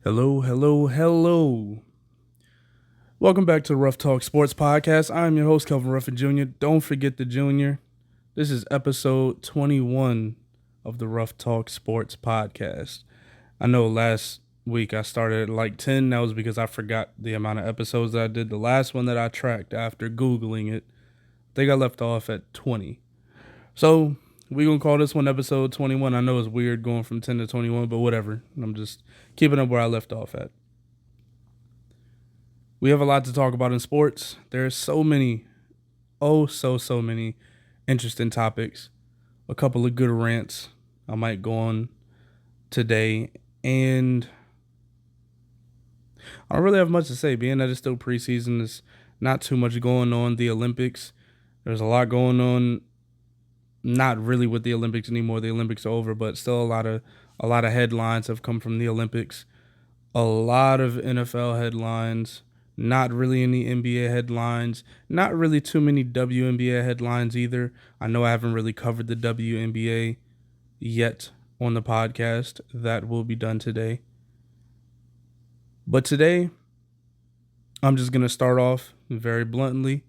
Hello, hello, hello. Welcome back to the RuffTalk Sports Podcast. I'm your host, Kelvin Ruff Jr. Don't forget the Junior. This is episode 21 of the RuffTalk Sports Podcast. I know last week I started at like 10. That was because I forgot the amount of episodes that I did. The last one that I tracked after Googling it, I think I left off at 20. So we're going to call this one episode 21. I know it's weird going from 10 to 21, but whatever. I'm just keeping up where I left off at. We have a lot to talk about in sports. There are so many interesting topics. A couple of good rants I might go on today. And I don't really have much to say, being that it's still preseason. There's not too much going on. The Olympics, there's a lot going on. Not really with the Olympics anymore. The Olympics are over, but still a lot of headlines have come from the Olympics. A lot of NFL headlines. Not really any NBA headlines. Not really too many WNBA headlines either. I know I haven't really covered the WNBA yet on the podcast. That will be done today. But today, I'm just going to start off very bluntly.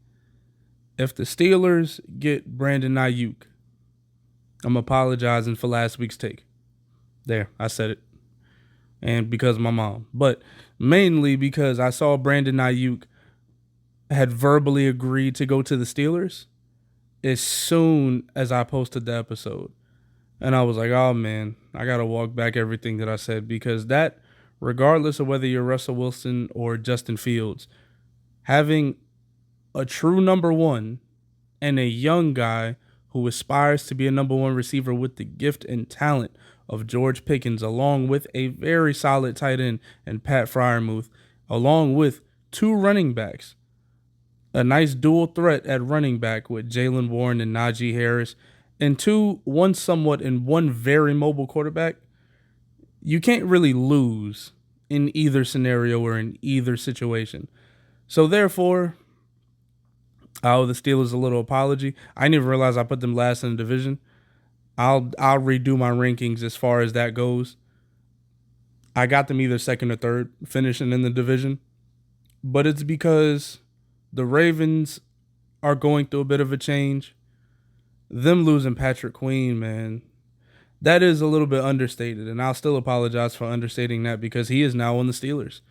If the Steelers get Brandon Aiyuk, I'm apologizing for last week's take. There, I said it. And because of my mom. But mainly because I saw Brandon Aiyuk had verbally agreed to go to the Steelers as soon as I posted the episode. And I was like, oh man, I got to walk back everything that I said, because that, regardless of whether you're Russell Wilson or Justin Fields, having a true number one and a young guy who aspires to be a number one receiver with the gift and talent of George Pickens, along with a very solid tight end and Pat Freiermuth, along with two running backs, a nice dual threat at running back with Jaylen Warren and Najee Harris, and one somewhat and one very mobile quarterback, you can't really lose in either scenario or in either situation. So therefore, I owe the Steelers a little apology. I didn't even realize I put them last in the division. I'll redo my rankings as far as that goes. I got them either second or third, finishing in the division. But it's because the Ravens are going through a bit of a change. Them losing Patrick Queen, man, that is a little bit understated. And I'll still apologize for understating that, because he is now on the Steelers.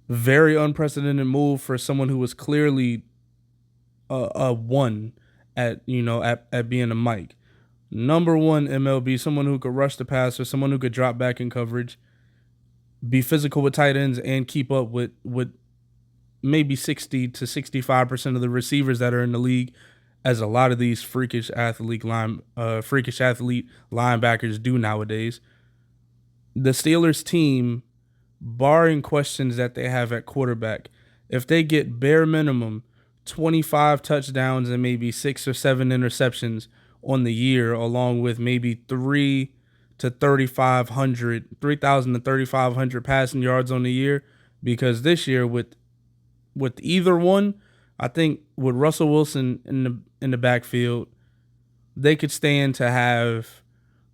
Very unprecedented move for someone who was clearly a one at being a Mike. Number one MLB, someone who could rush the passer, someone who could drop back in coverage, be physical with tight ends, and keep up with maybe 60 to 65% of the receivers that are in the league, as a lot of these freakish athlete linebackers do nowadays. The Steelers team, barring questions that they have at quarterback, if they get bare minimum 25 touchdowns and maybe 6 or 7 interceptions on the year, along with maybe 3,000 to 3,500 passing yards on the year, because this year with either one, I think with Russell Wilson in the backfield, they could stand to have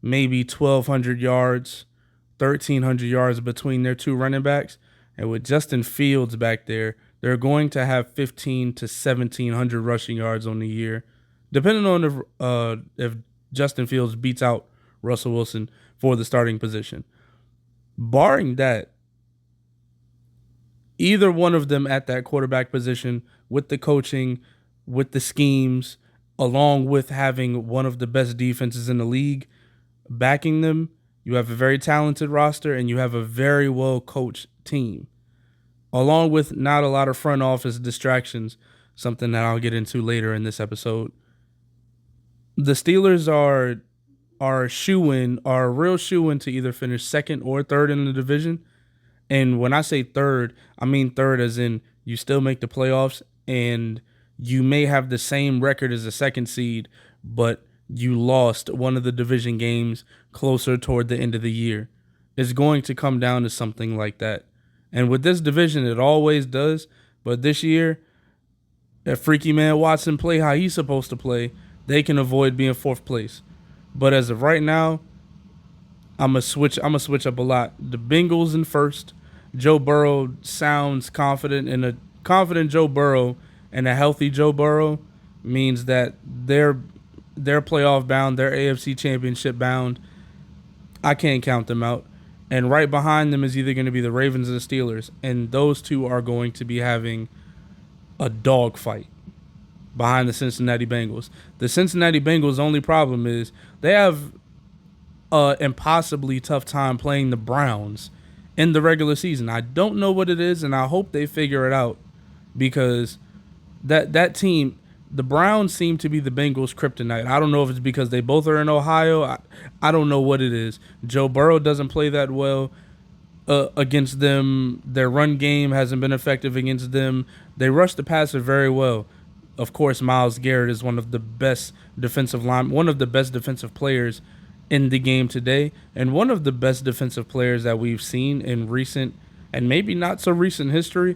maybe 1,200 yards, 1,300 yards between their two running backs, and with Justin Fields back there, they're going to have 1,500 to 1,700 rushing yards on the year, depending on if Justin Fields beats out Russell Wilson for the starting position. Barring that, either one of them at that quarterback position, with the coaching, with the schemes, along with having one of the best defenses in the league backing them, you have a very talented roster and you have a very well-coached team, along with not a lot of front office distractions, something that I'll get into later in this episode. The Steelers are a real shoo-in to either finish second or third in the division. And when I say third, I mean third as in you still make the playoffs and you may have the same record as the second seed, but you lost one of the division games closer toward the end of the year. It's going to come down to something like that. And with this division, it always does. But this year, if Freaky Man Watson play how he's supposed to play, they can avoid being fourth place. But as of right now, I'm gonna switch up a lot. The Bengals in first. Joe Burrow sounds confident, and a confident Joe Burrow and a healthy Joe Burrow means that they're playoff bound, they're AFC Championship bound. I can't count them out. And right behind them is either going to be the Ravens or the Steelers, and those two are going to be having a dogfight behind the Cincinnati Bengals. The Cincinnati Bengals' only problem is they have an impossibly tough time playing the Browns in the regular season. I don't know what it is, and I hope they figure it out because that team, the Browns seem to be the Bengals' kryptonite. I don't know if it's because they both are in Ohio. I don't know what it is. Joe Burrow doesn't play that well against them. Their run game hasn't been effective against them. They rush the passer very well. Of course, Myles Garrett is one of the best defensive players in the game today, and one of the best defensive players that we've seen in recent and maybe not so recent history.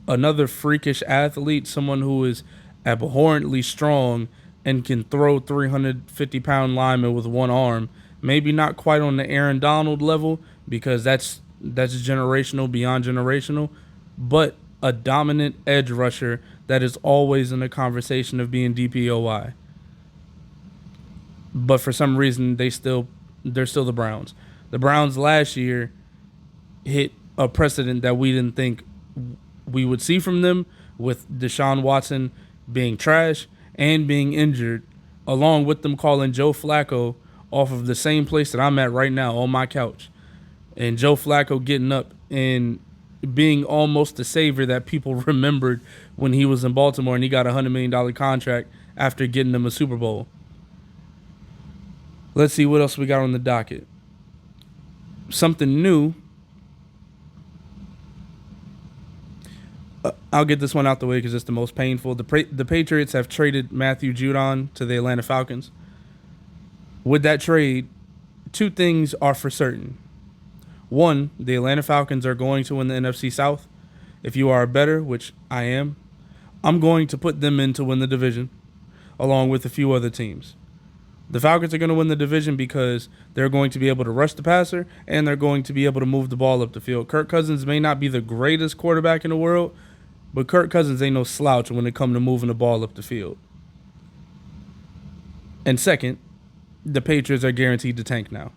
Another freakish athlete, someone who is abhorrently strong and can throw 350-pound linemen with one arm. Maybe not quite on the Aaron Donald level because that's generational, beyond generational, but a dominant edge rusher that is always in the conversation of being DPOY. But for some reason, they're still the Browns. The Browns last year hit a precedent that we didn't think we would see from them, with Deshaun Watson being trash and being injured, along with them calling Joe Flacco off of the same place that I'm at right now on my couch. And Joe Flacco getting up and being almost the savior that people remembered when he was in Baltimore and he got a $100 million contract after getting them a Super Bowl. Let's see what else we got on the docket. Something new. I'll get this one out the way because it's the most painful. The Patriots have traded Matthew Judon to the Atlanta Falcons. With that trade, two things are for certain. One, the Atlanta Falcons are going to win the NFC South. If you are a bettor, which I am, I'm going to put them in to win the division, along with a few other teams. The Falcons are going to win the division because they're going to be able to rush the passer and they're going to be able to move the ball up the field. Kirk Cousins may not be the greatest quarterback in the world, but Kirk Cousins ain't no slouch when it comes to moving the ball up the field. And second, the Patriots are guaranteed to tank now.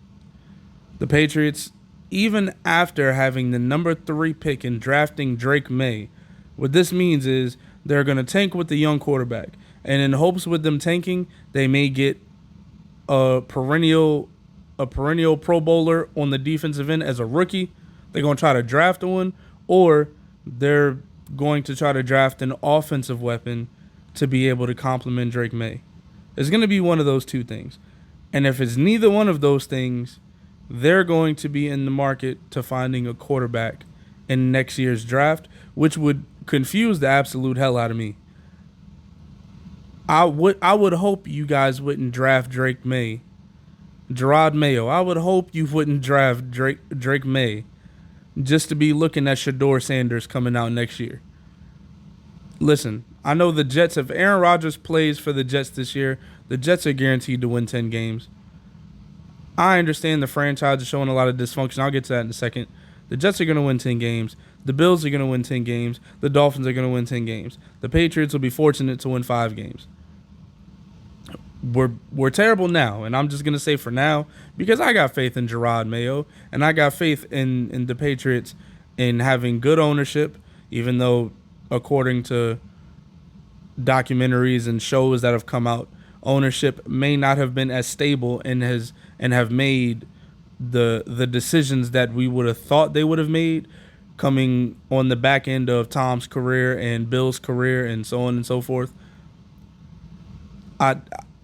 The Patriots, even after having the number 3 pick and drafting Drake May, what this means is they're going to tank with the young quarterback. And in hopes with them tanking, they may get a perennial Pro Bowler on the defensive end as a rookie. They're going to try to draft one, or they're going to try to draft an offensive weapon to be able to complement Drake May. It's going to be one of those two things. And if it's neither one of those things, they're going to be in the market to finding a quarterback in next year's draft, which would confuse the absolute hell out of me. I would hope you guys wouldn't draft Drake May. Gerard Mayo. I would hope you wouldn't draft Drake May just to be looking at Shador Sanders coming out next year. Listen, I know the Jets, if Aaron Rodgers plays for the Jets this year, the Jets are guaranteed to win 10 games. I understand the franchise is showing a lot of dysfunction. I'll get to that in a second. The Jets are going to win 10 games. The Bills are going to win 10 games. The Dolphins are going to win 10 games. The Patriots will be fortunate to win 5 games. We're terrible now, and I'm just going to say for now, because I got faith in Gerard Mayo, and I got faith in the Patriots in having good ownership, even though, according to documentaries and shows that have come out, ownership may not have been as stable and have made the decisions that we would have thought they would have made coming on the back end of Tom's career and Bill's career and so on and so forth.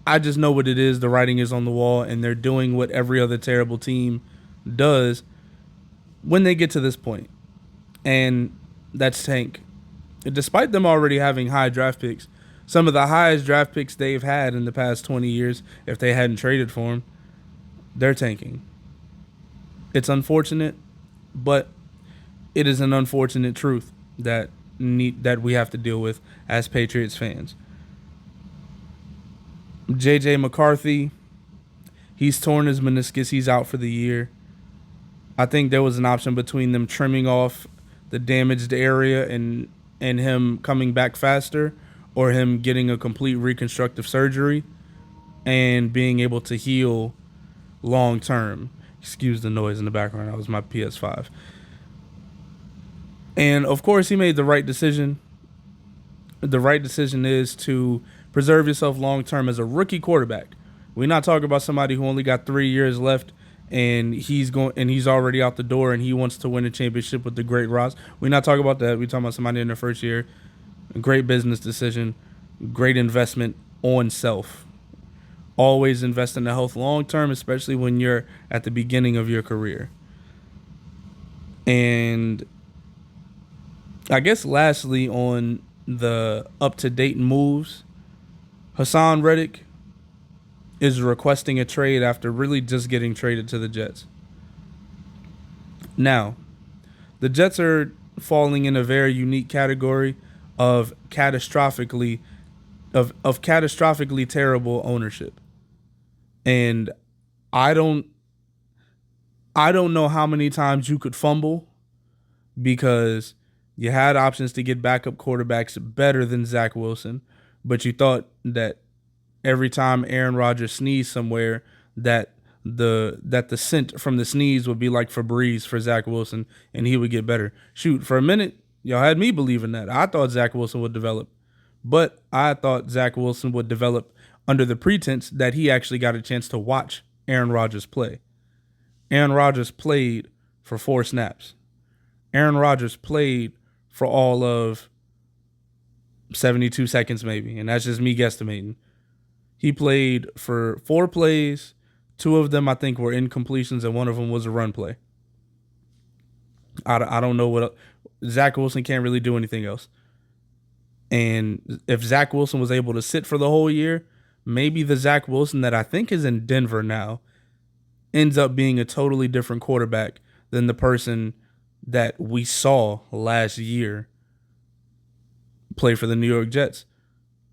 I just know what it is. The writing is on the wall, and they're doing what every other terrible team does when they get to this point, and that's tank. Despite them already having high draft picks, some of the highest draft picks they've had in the past 20 years, if they hadn't traded for them, they're tanking. It's unfortunate, but it is an unfortunate truth that we have to deal with as Patriots fans. J.J. McCarthy, he's torn his meniscus. He's out for the year. I think there was an option between them trimming off the damaged area and him coming back faster, or him getting a complete reconstructive surgery and being able to heal long term. Excuse the noise in the background. That was my PS5. And of course, he made the right decision. The right decision is to preserve yourself long term as a rookie quarterback. We're not talking about somebody who only got 3 years left and he's already out the door and he wants to win a championship with the great Ross. We're not talking about that. We're talking about somebody in their first year. Great business decision, great investment on self. Always invest in the health long term, especially when you're at the beginning of your career. And I guess lastly, on the up-to-date moves, Hasaan Reddick is requesting a trade after really just getting traded to the Jets. Now, the Jets are falling in a very unique category of catastrophically terrible ownership. And I don't know how many times you could fumble, because you had options to get backup quarterbacks better than Zach Wilson, but you thought that every time Aaron Rodgers sneezed somewhere, that the scent from the sneeze would be like Febreze for Zach Wilson and he would get better. Shoot, for a minute, y'all had me believing that. I thought Zach Wilson would develop, but I thought Zach Wilson would develop under the pretense that he actually got a chance to watch Aaron Rodgers play. Aaron Rodgers played for 4 snaps. Aaron Rodgers played for all of 72 seconds maybe, and that's just me guesstimating. He played for 4 plays. 2 of them, I think, were incompletions, and 1 of them was a run play. I don't know what else. Zach Wilson can't really do anything else. And if Zach Wilson was able to sit for the whole year, maybe the Zach Wilson that I think is in Denver now ends up being a totally different quarterback than the person that we saw last year play for the New York Jets.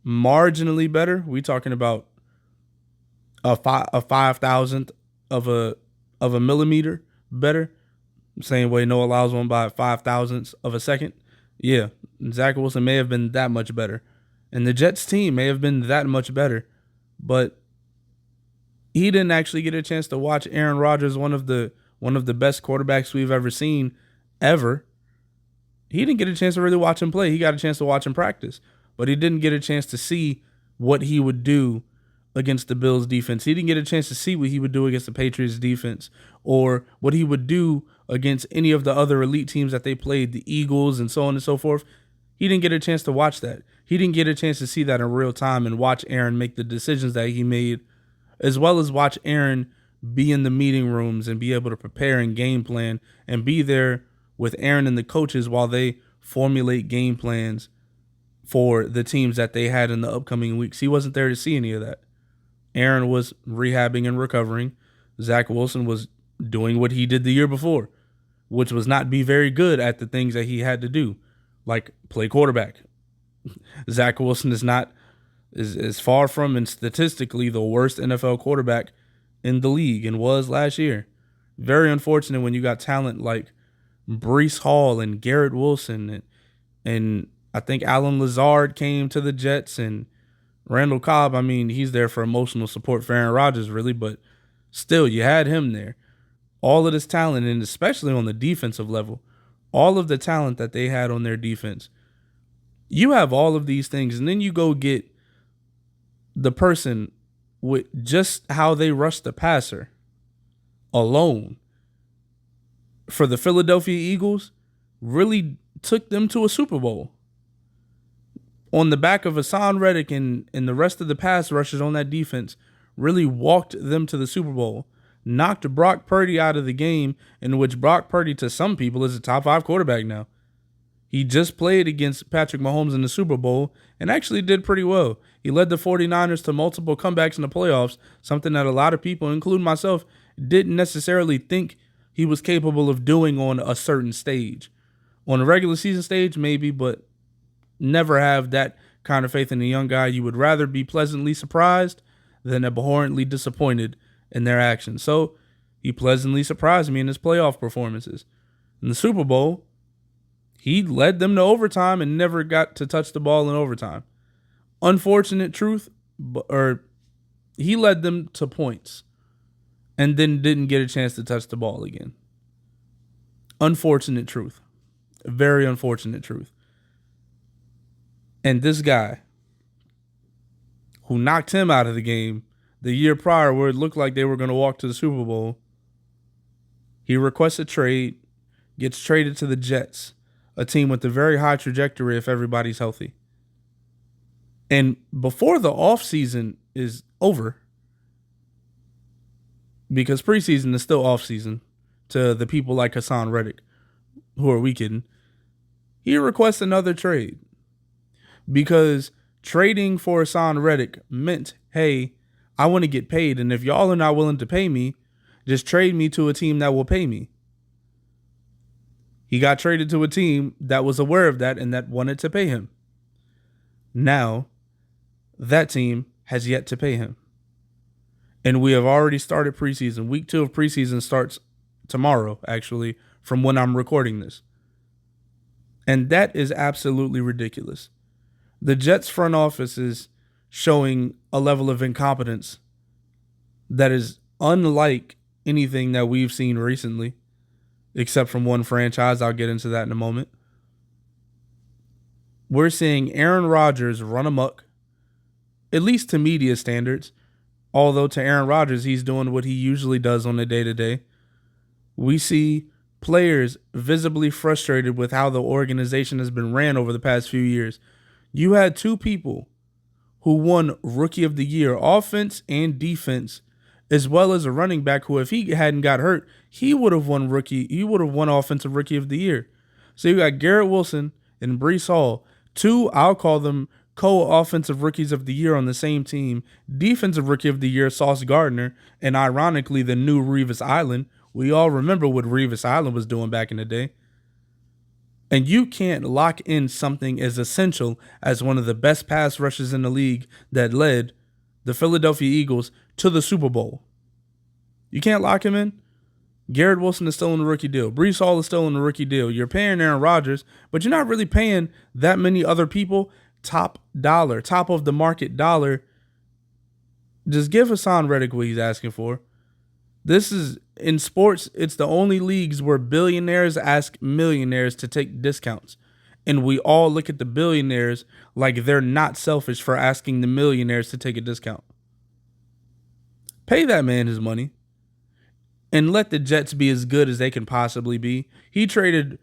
Marginally better. We talking about a 5,000th of a millimeter better. Same way Noah Lyles won by 5,000ths of a second. Yeah, Zach Wilson may have been that much better, and the Jets team may have been that much better, but he didn't actually get a chance to watch Aaron Rodgers, one of the best quarterbacks we've ever seen, ever. He didn't get a chance to really watch him play. He got a chance to watch him practice, but he didn't get a chance to see what he would do against the Bills defense. He didn't get a chance to see what he would do against the Patriots defense, or what he would do against any of the other elite teams that they played, the Eagles and so on and so forth. He didn't get a chance to watch that. He didn't get a chance to see that in real time and watch Aaron make the decisions that he made, as well as watch Aaron be in the meeting rooms and be able to prepare and game plan and be there with Aaron and the coaches while they formulate game plans for the teams that they had in the upcoming weeks. He wasn't there to see any of that. Aaron was rehabbing and recovering. Zach Wilson was doing what he did the year before, which was not be very good at the things that he had to do, like play quarterback. Zach Wilson is far from, and statistically, the worst NFL quarterback in the league, and was last year. Very unfortunate when you got talent like Breece Hall and Garrett Wilson, and I think Alan Lazard came to the Jets, and Randall Cobb. I mean, he's there for emotional support for Aaron Rodgers, really, but still, you had him there. All of this talent, and especially on the defensive level, all of the talent that they had on their defense. You have all of these things, and then you go get the person with just how they rush the passer alone for the Philadelphia Eagles really took them to a Super Bowl. On the back of Hasaan Reddick and the rest of the pass rushers on that defense, really walked them to the Super Bowl. Knocked Brock Purdy out of the game, in which Brock Purdy, to some people, is a top 5 quarterback now. He just played against Patrick Mahomes in the Super Bowl and actually did pretty well. He led the 49ers to multiple comebacks in the playoffs, something that a lot of people, including myself, didn't necessarily think he was capable of doing on a certain stage. On a regular season stage, maybe, but never have that kind of faith in a young guy. You would rather be pleasantly surprised than abhorrently disappointed in their actions. So He pleasantly surprised me in his playoff performances. In the Super Bowl, he led them to overtime and never got to touch the ball in overtime. Unfortunate truth, or he led them to points and then didn't get a chance to touch the ball again. Unfortunate truth. Very unfortunate truth. And this guy who knocked him out of the game the year prior where it looked like they were going to walk to the Super Bowl, he requests a trade, gets traded to the Jets, a team with a very high trajectory if everybody's healthy. And before the offseason is over, because preseason is still offseason to the people like Hasaan Reddick, who are we kidding? He requests another trade because trading for Hasaan Reddick meant, hey, I want to get paid, and if y'all are not willing to pay me, just trade me to a team that will pay me. He got traded to a team that was aware of that and that wanted to pay him. Now, that team has yet to pay him. And we have already started preseason. Week 2 of preseason starts tomorrow, actually, from when I'm recording this. And that is absolutely ridiculous. The Jets front office is showing a level of incompetence that is unlike anything that we've seen recently, except from one franchise. I'll get into that in a moment. We're seeing Aaron Rodgers run amok, at least to media standards. Although to Aaron Rodgers, he's doing what he usually does on a day-to-day. We see players visibly frustrated with how the organization has been ran over the past few years. You had 2 people who won Rookie of the Year, offense and defense, as well as a running back who, if he hadn't got hurt, he would have won Offensive Rookie of the Year. So you got Garrett Wilson and Breece Hall, 2, I'll call them co-offensive rookies of the year on the same team, defensive rookie of the year, Sauce Gardner, and ironically, the new Revis Island. We all remember what Revis Island was doing back in the day. And you can't lock in something as essential as one of the best pass rushers in the league that led the Philadelphia Eagles to the Super Bowl. You can't lock him in. Garrett Wilson is still in the rookie deal. Breece Hall is still in the rookie deal. You're paying Aaron Rodgers, but you're not really paying that many other people top dollar, top of the market dollar. Just give Hasaan Reddick what he's asking for. This is, in sports, it's the only leagues where billionaires ask millionaires to take discounts. And we all look at the billionaires like they're not selfish for asking the millionaires to take a discount. Pay that man his money and let the Jets be as good as they can possibly be. He traded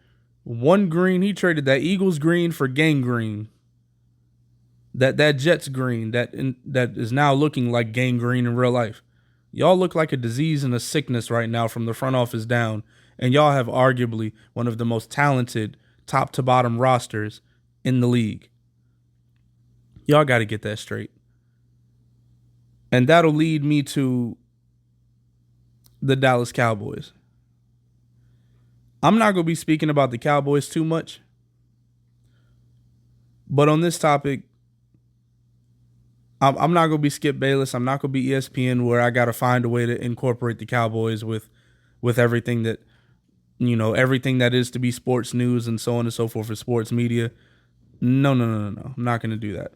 that Eagles green for gangrene. That Jets green that is now looking like gangrene in real life. Y'all look like a disease and a sickness right now from the front office down, and y'all have arguably one of the most talented top to bottom rosters in the league. Y'all got to get that straight. And that'll lead me to the Dallas Cowboys. I'm not going to be speaking about the Cowboys too much, but on this topic, I'm not going to be Skip Bayless. I'm not going to be ESPN where I got to find a way to incorporate the Cowboys with everything that, everything that is to be sports news and so on and so forth for sports media. No. I'm not going to do that.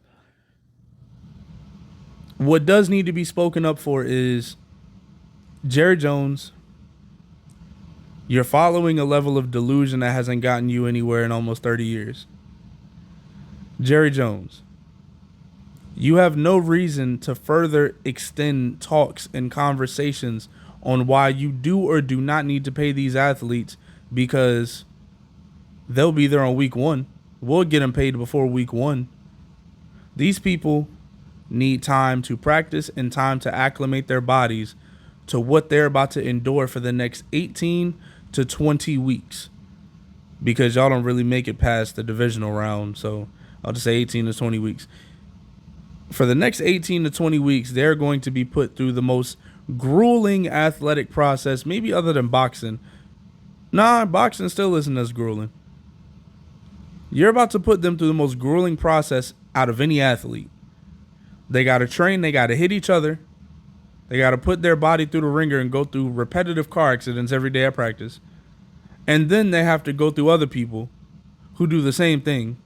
What does need to be spoken up for is Jerry Jones. You're following a level of delusion that hasn't gotten you anywhere in almost 30 years. Jerry Jones. You have no reason to further extend talks and conversations on why you do or do not need to pay these athletes, because they'll be there on week 1. We'll get them paid before week 1. These people need time to practice and time to acclimate their bodies to what they're about to endure for the next 18 to 20 weeks, because y'all don't really make it past the divisional round. So I'll just say 18 to 20 weeks. For the next 18 to 20 weeks, they're going to be put through the most grueling athletic process, maybe other than boxing. Nah, boxing still isn't as grueling. You're about to put them through the most grueling process out of any athlete. They got to train. They got to hit each other. They got to put their body through the ringer and go through repetitive car accidents every day at practice. And then they have to go through other people who do the same thing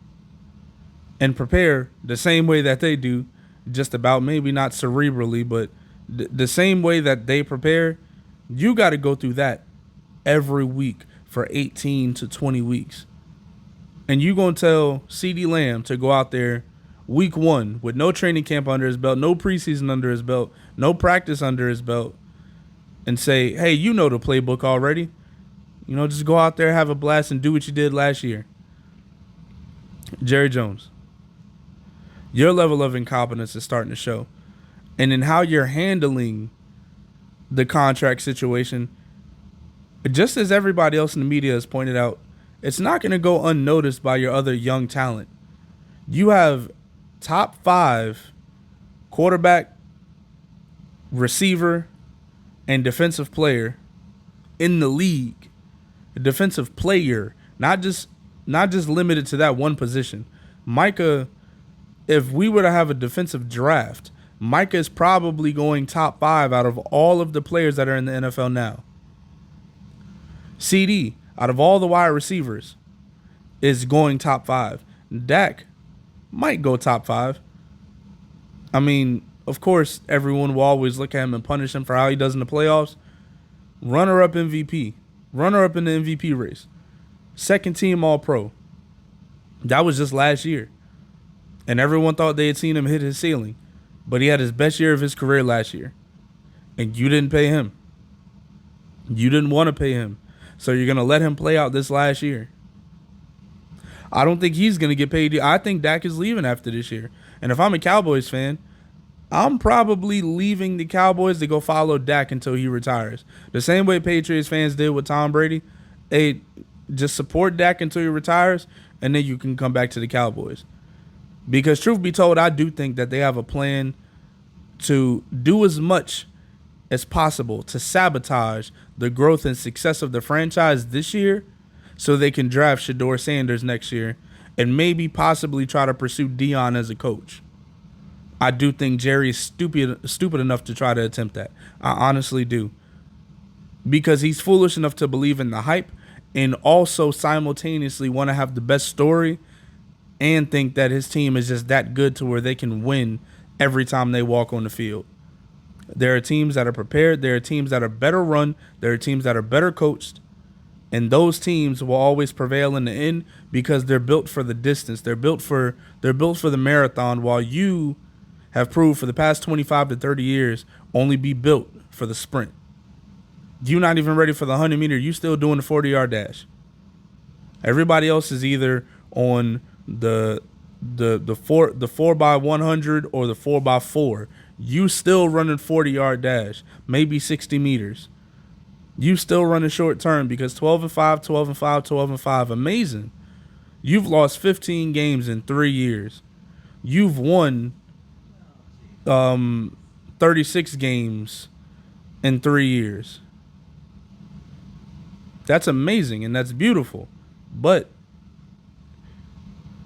and prepare the same way that they do, just about, maybe not cerebrally, but the same way that they prepare. You got to go through that every week for 18 to 20 weeks. And you going to tell CeeDee Lamb to go out there week 1 with no training camp under his belt, no preseason under his belt, no practice under his belt, and say, hey, you know the playbook already. Just go out there, have a blast, and do what you did last year. Jerry Jones, your level of incompetence is starting to show. And in how you're handling the contract situation, just as everybody else in the media has pointed out, it's not going to go unnoticed by your other young talent. You have top 5 quarterback, receiver, and defensive player in the league. A defensive player, not just limited to that one position. Micah, if we were to have a defensive draft, Micah is probably going top 5 out of all of the players that are in the NFL now. CeeDee, out of all the wide receivers, is going top 5. Dak might go top 5. I mean, of course, everyone will always look at him and punish him for how he does in the playoffs. Runner-up MVP. Runner-up in the MVP race. Second team All-Pro. That was just last year. And everyone thought they had seen him hit his ceiling. But he had his best year of his career last year. And you didn't pay him. You didn't want to pay him. So you're going to let him play out this last year. I don't think he's going to get paid. I think Dak is leaving after this year. And if I'm a Cowboys fan, I'm probably leaving the Cowboys to go follow Dak until he retires. The same way Patriots fans did with Tom Brady. Hey, just support Dak until he retires, and then you can come back to the Cowboys. Because truth be told, I do think that they have a plan to do as much as possible to sabotage the growth and success of the franchise this year so they can draft Shedeur Sanders next year and maybe possibly try to pursue Dion as a coach. I do think Jerry is stupid enough to try to attempt that. I honestly do. Because he's foolish enough to believe in the hype and also simultaneously want to have the best story and think that his team is just that good to where they can win every time they walk on the field. There are teams that are prepared. There are teams that are better run. There are teams that are better coached. And those teams will always prevail in the end because they're built for the distance. They're built for the marathon, while you have proved for the past 25 to 30 years only be built for the sprint. You're not even ready for the 100-meter. You still doing the 40-yard dash. Everybody else is either on the 4x100 or the 4x4. You still running 40-yard dash, maybe 60 meters. You still running short term because 12-5, 12-5, 12-5. Amazing. You've lost 15 games in 3 years. You've won 36 games in 3 years. That's amazing and that's beautiful. But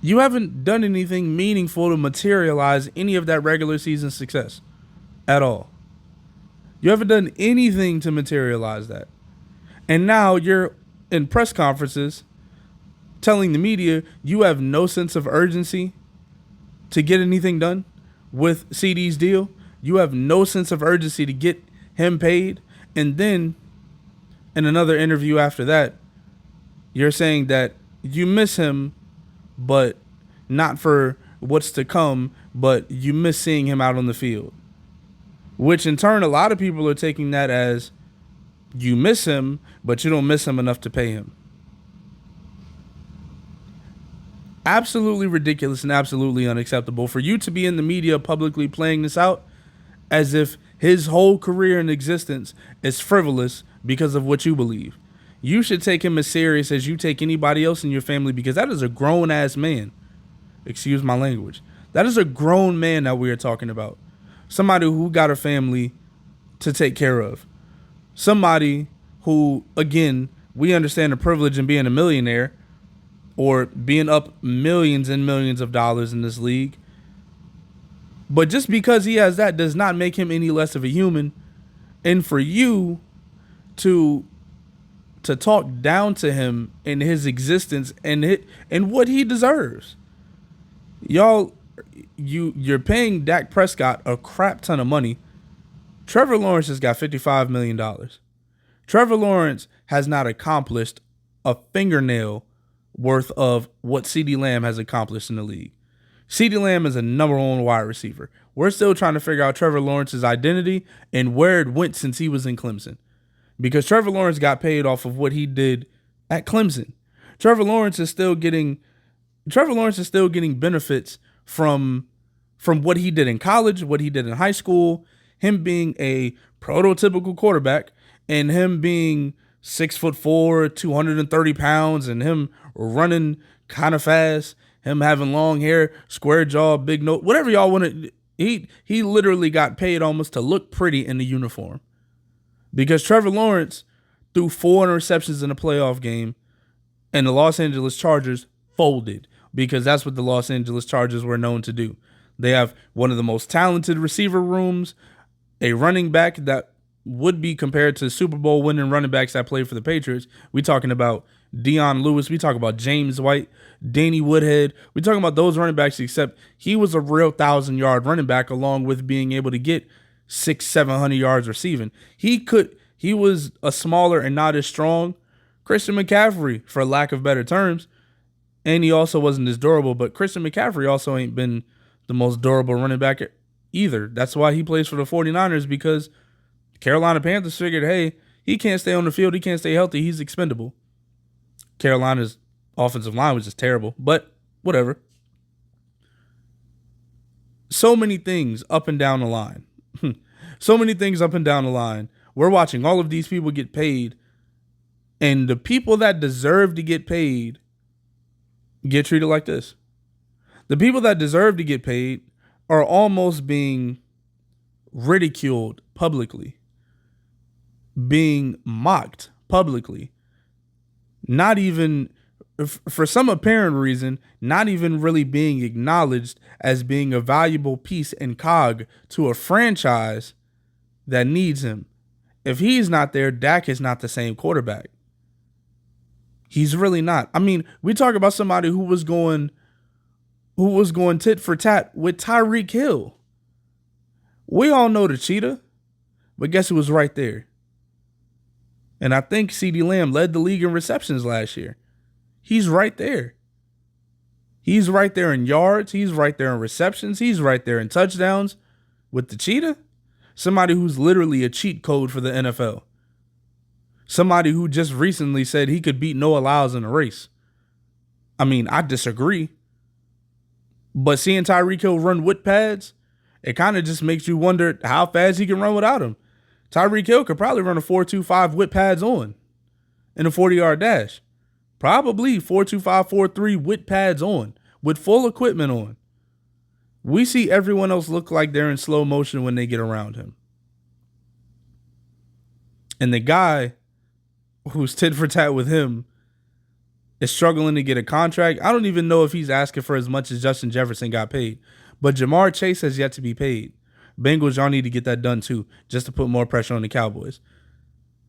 you haven't done anything meaningful to materialize any of that regular season success at all. You haven't done anything to materialize that. And now you're in press conferences telling the media you have no sense of urgency to get anything done with CeeDee's deal. You have no sense of urgency to get him paid. And then in another interview after that, you're saying that you miss him, but not for what's to come, but you miss seeing him out on the field. Which in turn, a lot of people are taking that as you miss him, but you don't miss him enough to pay him. Absolutely ridiculous and absolutely unacceptable for you to be in the media publicly playing this out as if his whole career and existence is frivolous because of what you believe. You should take him as serious as you take anybody else in your family, because that is a grown-ass man. Excuse my language. That is a grown man that we are talking about. Somebody who got a family to take care of. Somebody who, again, we understand the privilege in being a millionaire or being up millions and millions of dollars in this league. But just because he has that does not make him any less of a human And for you to talk down to him in his existence and what he deserves. You're paying Dak Prescott a crap ton of money. Trevor Lawrence has got $55 million. Trevor Lawrence has not accomplished a fingernail worth of what CeeDee Lamb has accomplished in the league. CeeDee Lamb is a number one wide receiver. We're still trying to figure out Trevor Lawrence's identity and where it went since he was in Clemson. Because Trevor Lawrence got paid off of what he did at Clemson. Trevor Lawrence is still getting benefits from what he did in college, what he did in high school, him being a prototypical quarterback, and him being 6'4", 230 pounds, and him running kind of fast, him having long hair, square jaw, big nose, whatever y'all want to. He literally got paid almost to look pretty in the uniform. Because Trevor Lawrence threw 4 interceptions in a playoff game, and the Los Angeles Chargers folded, because that's what the Los Angeles Chargers were known to do. They have one of the most talented receiver rooms, a running back that would be compared to Super Bowl winning running backs that played for the Patriots. We talking about Dion Lewis. We talk about James White, Danny Woodhead. We talking about those running backs, except he was a real 1,000-yard running back, along with being able to get 600-700 yards receiving. He was a smaller and not as strong Christian McCaffrey, for lack of better terms. And he also wasn't as durable, but Christian McCaffrey also ain't been the most durable running back either. That's why he plays for the 49ers, because Carolina Panthers figured, hey, he can't stay on the field. He can't stay healthy. He's expendable. Carolina's offensive line was just terrible, but whatever. So many things up and down the line. So many things up and down the line. We're watching all of these people get paid, and the people that deserve to get paid get treated like this. The people that deserve to get paid are almost being ridiculed publicly, being mocked publicly, not even, for some apparent reason, not even really being acknowledged as being a valuable piece and cog to a franchise that needs him. If he's not there, Dak is not the same quarterback. He's really not. I mean, we talk about somebody who was going tit for tat with Tyreek Hill. We all know the cheetah, but guess who was right there? And I think CeeDee Lamb led the league in receptions last year. He's right there. He's right there in yards. He's right there in receptions. He's right there in touchdowns with the cheetah. Somebody who's literally a cheat code for the NFL. Somebody who just recently said he could beat Noah Lyles in a race. I mean, I disagree. But seeing Tyreek Hill run with pads, it kind of just makes you wonder how fast he can run without him. Tyreek Hill could probably run a 4.25 with pads on in a 40-yard dash. Probably 4.25, 4.3 with pads on, with full equipment on. We see everyone else look like they're in slow motion when they get around him. And the guy who's tit for tat with him is struggling to get a contract. I don't even know if he's asking for as much as Justin Jefferson got paid. But Jamar Chase has yet to be paid. Bengals, y'all need to get that done too, just to put more pressure on the Cowboys.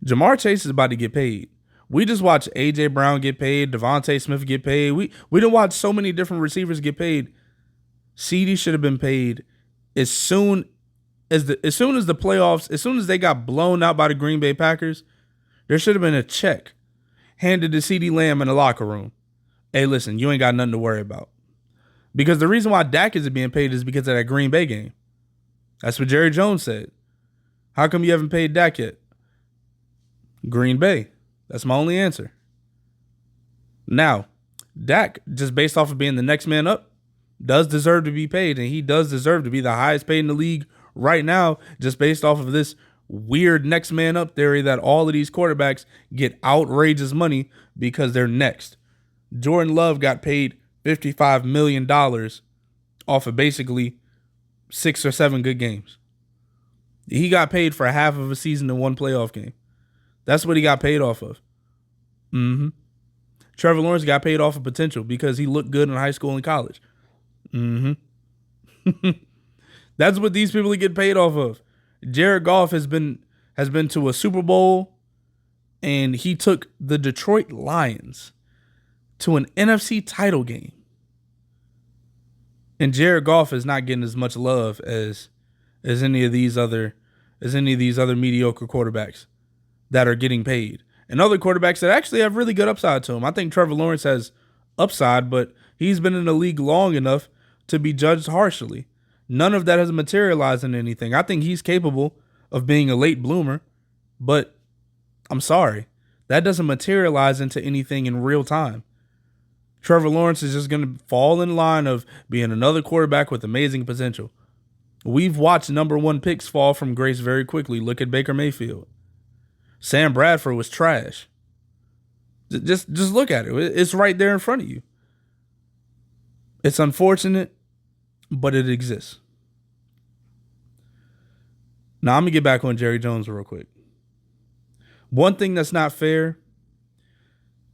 Jamar Chase is about to get paid. We just watched A.J. Brown get paid, Devontae Smith get paid. We done watched so many different receivers get paid. CeeDee should have been paid as soon as the playoffs, as soon as they got blown out by the Green Bay Packers. There should have been a check handed to CeeDee Lamb in the locker room. Hey, listen, you ain't got nothing to worry about. Because the reason why Dak isn't being paid is because of that Green Bay game. That's what Jerry Jones said. How come you haven't paid Dak yet? Green Bay. That's my only answer. Now, Dak, just based off of being the next man up, does deserve to be paid, and he does deserve to be the highest paid in the league right now, just based off of this weird next man up theory that all of these quarterbacks get outrageous money because they're next. Jordan Love got paid $55 million off of basically 6 or 7 good games. He got paid for half of a season in one playoff game. That's what he got paid off of. Trevor Lawrence got paid off of potential because he looked good in high school and college. That's what these people get paid off of. Jared Goff has been has been to a Super Bowl, and he took the Detroit Lions to an NFC title game. And Jared Goff is not getting as much love as any of these other mediocre quarterbacks that are getting paid. And other quarterbacks that actually have really good upside to him. I think Trevor Lawrence has upside, but he's been in the league long enough to be judged harshly. None of that has materialized in anything. I think he's capable of being a late bloomer, but I'm sorry. That doesn't materialize into anything in real time. Trevor Lawrence is just going to fall in line of being another quarterback with amazing potential. We've watched number 1 picks fall from grace very quickly. Look at Baker Mayfield. Sam Bradford was trash. Just look at it. It's right there in front of you. It's unfortunate, but it exists. Now, I'm going to get back on Jerry Jones real quick. One thing that's not fair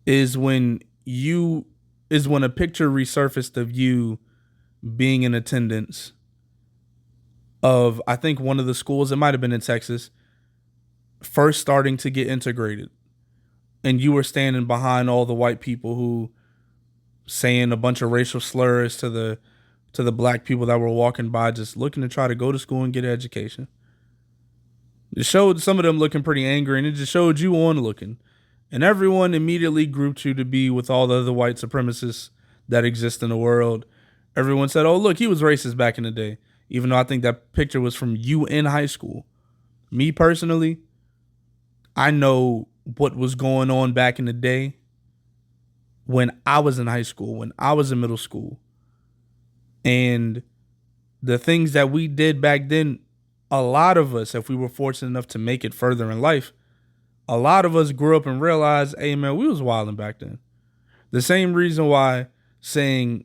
is when a picture resurfaced of you being in attendance of, I think, one of the schools, it might have been in Texas, first starting to get integrated. And you were standing behind all the white people who saying a bunch of racial slurs to the black people that were walking by, just looking to try to go to school and get an education. It showed some of them looking pretty angry, and it just showed you on looking. And everyone immediately grouped you to be with all the other white supremacists that exist in the world. Everyone said, oh, look, he was racist back in the day, even though I think that picture was from you in high school. Me personally, I know what was going on back in the day when I was in high school, when I was in middle school. And the things that we did back then, a lot of us, if we were fortunate enough to make it further in life, a lot of us grew up and realized, hey, man, we was wilding back then. The same reason why saying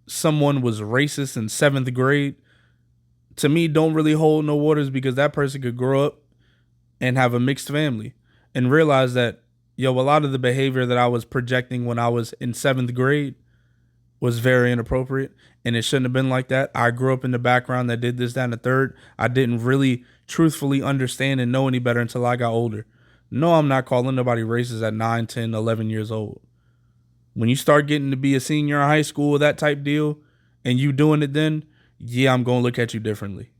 someone was racist in 7th grade, to me, don't really hold no waters, because that person could grow up and have a mixed family and realize that, a lot of the behavior that I was projecting when I was in 7th grade was very inappropriate, and it shouldn't have been like that. I grew up in the background that did this, that, and the third. I didn't really truthfully understand and know any better until I got older. No, I'm not calling nobody racist at 9, 10, 11 years old. When you start getting to be a senior in high school, that type deal, and you doing it then, I'm going to look at you differently.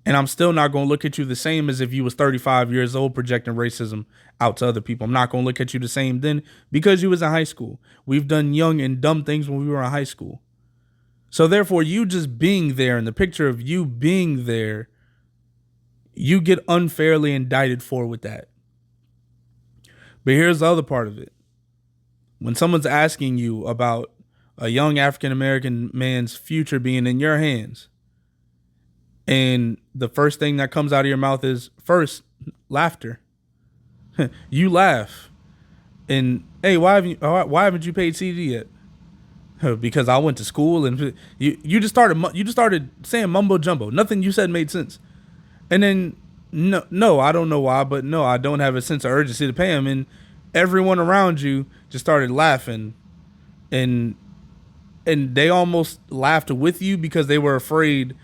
And I'm still not going to look at you the same as if you was 35 years old projecting racism out to other people. I'm not going to look at you the same then because you was in high school. We've done young and dumb things when we were in high school. So therefore, you just being there and the picture of you being there, you get unfairly indicted for with that. But here's the other part of it. When someone's asking you about a young African-American man's future being in your hands, and the first thing that comes out of your mouth is, first, laughter. You laugh. And, hey, why haven't you paid CeeDee yet? Because I went to school, and you just started saying mumbo jumbo. Nothing you said made sense. And then, no, I don't know why, but no, I don't have a sense of urgency to pay him. And everyone around you just started laughing, and they almost laughed with you because they were afraid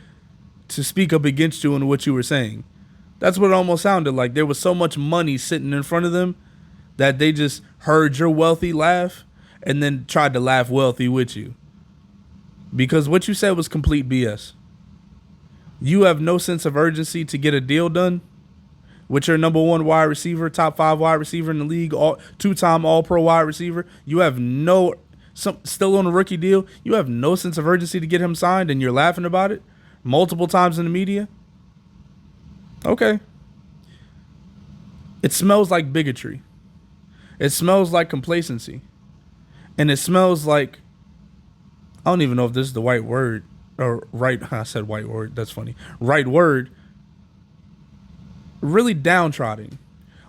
to speak up against you and what you were saying. That's what it almost sounded like. There was so much money sitting in front of them that they just heard your wealthy laugh and then tried to laugh wealthy with you. Because what you said was complete BS. You have no sense of urgency to get a deal done with your number 1 wide receiver, top 5 wide receiver in the league, 2-time All-Pro wide receiver. You have still on a rookie deal. You have no sense of urgency to get him signed, and you're laughing about it multiple times in the media. Okay. It smells like bigotry. It smells like complacency. And it smells like, I don't even know if this is the right word, or right, I said white word, that's funny. Right word. Really downtrodden.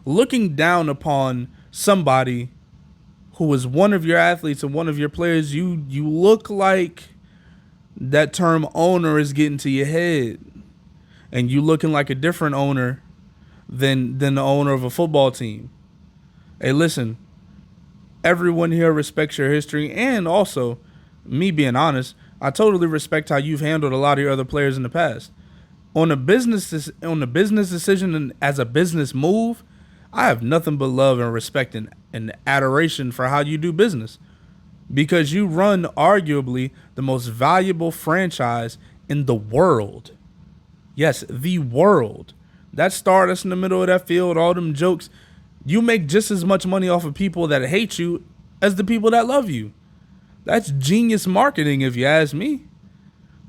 Looking down upon somebody who was one of your athletes and one of your players. You look like that term owner is getting to your head, and you looking like a different owner than the owner of a football team. Hey, listen, everyone here respects your history, and also, me being honest, I totally respect how you've handled a lot of your other players in the past. on a business decision and as a business move, I have nothing but love and respect and adoration for how you do business, because you run arguably the most valuable franchise in the world. Yes, the world. That star that's in the middle of that field, all them jokes, you make just as much money off of people that hate you as the people that love you. That's genius marketing, if you ask me.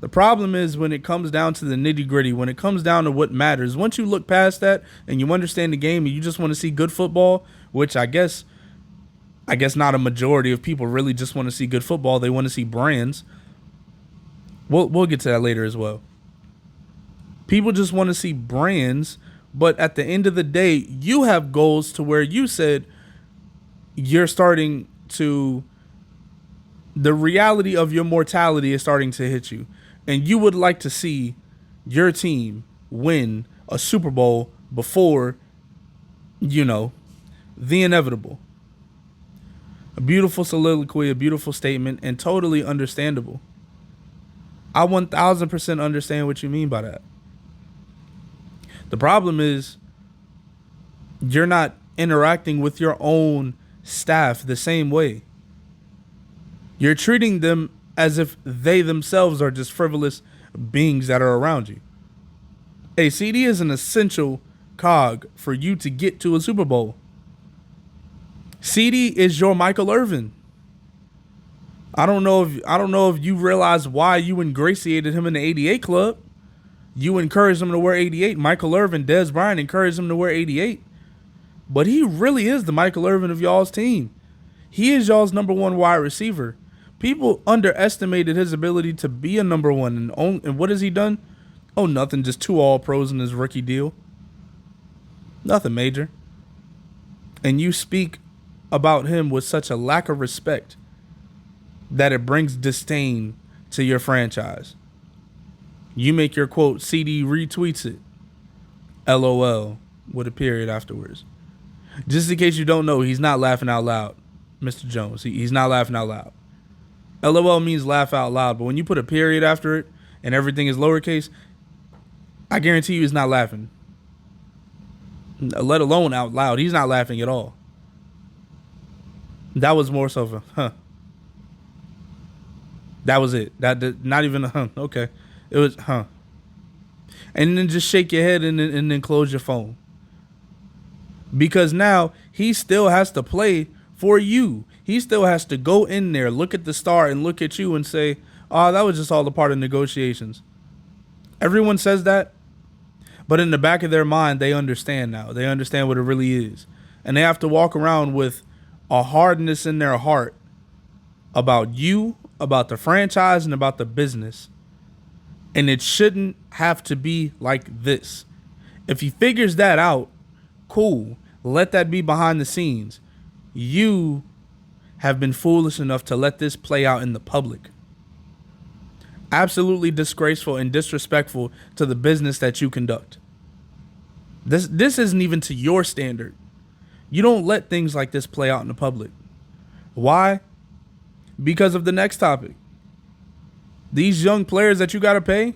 The problem is when it comes down to the nitty gritty, when it comes down to what matters, once you look past that and you understand the game and you just want to see good football, which I guess not a majority of people really just want to see good football. They want to see brands. We'll get to that later as well. People just want to see brands, but at the end of the day, you have goals to where you said you're starting to, the reality of your mortality is starting to hit you. And you would like to see your team win a Super Bowl before, the inevitable. A beautiful soliloquy, a beautiful statement, and totally understandable. I 1000% understand what you mean by that. The problem is you're not interacting with your own staff the same way. You're treating them as if they themselves are just frivolous beings that are around you. A ceedee is an essential cog for you to get to a Super Bowl. ceedee is your Michael Irvin. I don't know if you realize why you ingratiated him in the 88 club. You encouraged him to wear 88. Michael Irvin, Dez Bryant encouraged him to wear 88. But he really is the Michael Irvin of y'all's team. He is y'all's number one wide receiver. People underestimated his ability to be a number one. And what has he done? Oh, nothing. Just 2 All-Pros in his rookie deal. Nothing major. And you speak about him with such a lack of respect that it brings disdain to your franchise. You make your quote, ceedee retweets it. LOL, with a period afterwards. Just in case you don't know, he's not laughing out loud, Mr. Jones. He's not laughing out loud. LOL means laugh out loud, but when you put a period after it and everything is lowercase, I guarantee you he's not laughing. Let alone out loud. He's not laughing at all. That was more so of a, huh. That was it. Not even a, huh. Okay. It was, huh. And then just shake your head and then close your phone. Because now he still has to play for you. He still has to go in there, look at the star, and look at you and say, oh, that was just all a part of negotiations. Everyone says that, but in the back of their mind, they understand now. They understand what it really is. And they have to walk around with a hardness in their heart about you, about the franchise, and about the business. And it shouldn't have to be like this. If he figures that out, cool. Let that be behind the scenes. You have been foolish enough to let this play out in the public. Absolutely disgraceful and disrespectful to the business that you conduct. This isn't even to your standard. You don't let things like this play out in the public. Why? Because of the next topic. These young players that you got to pay,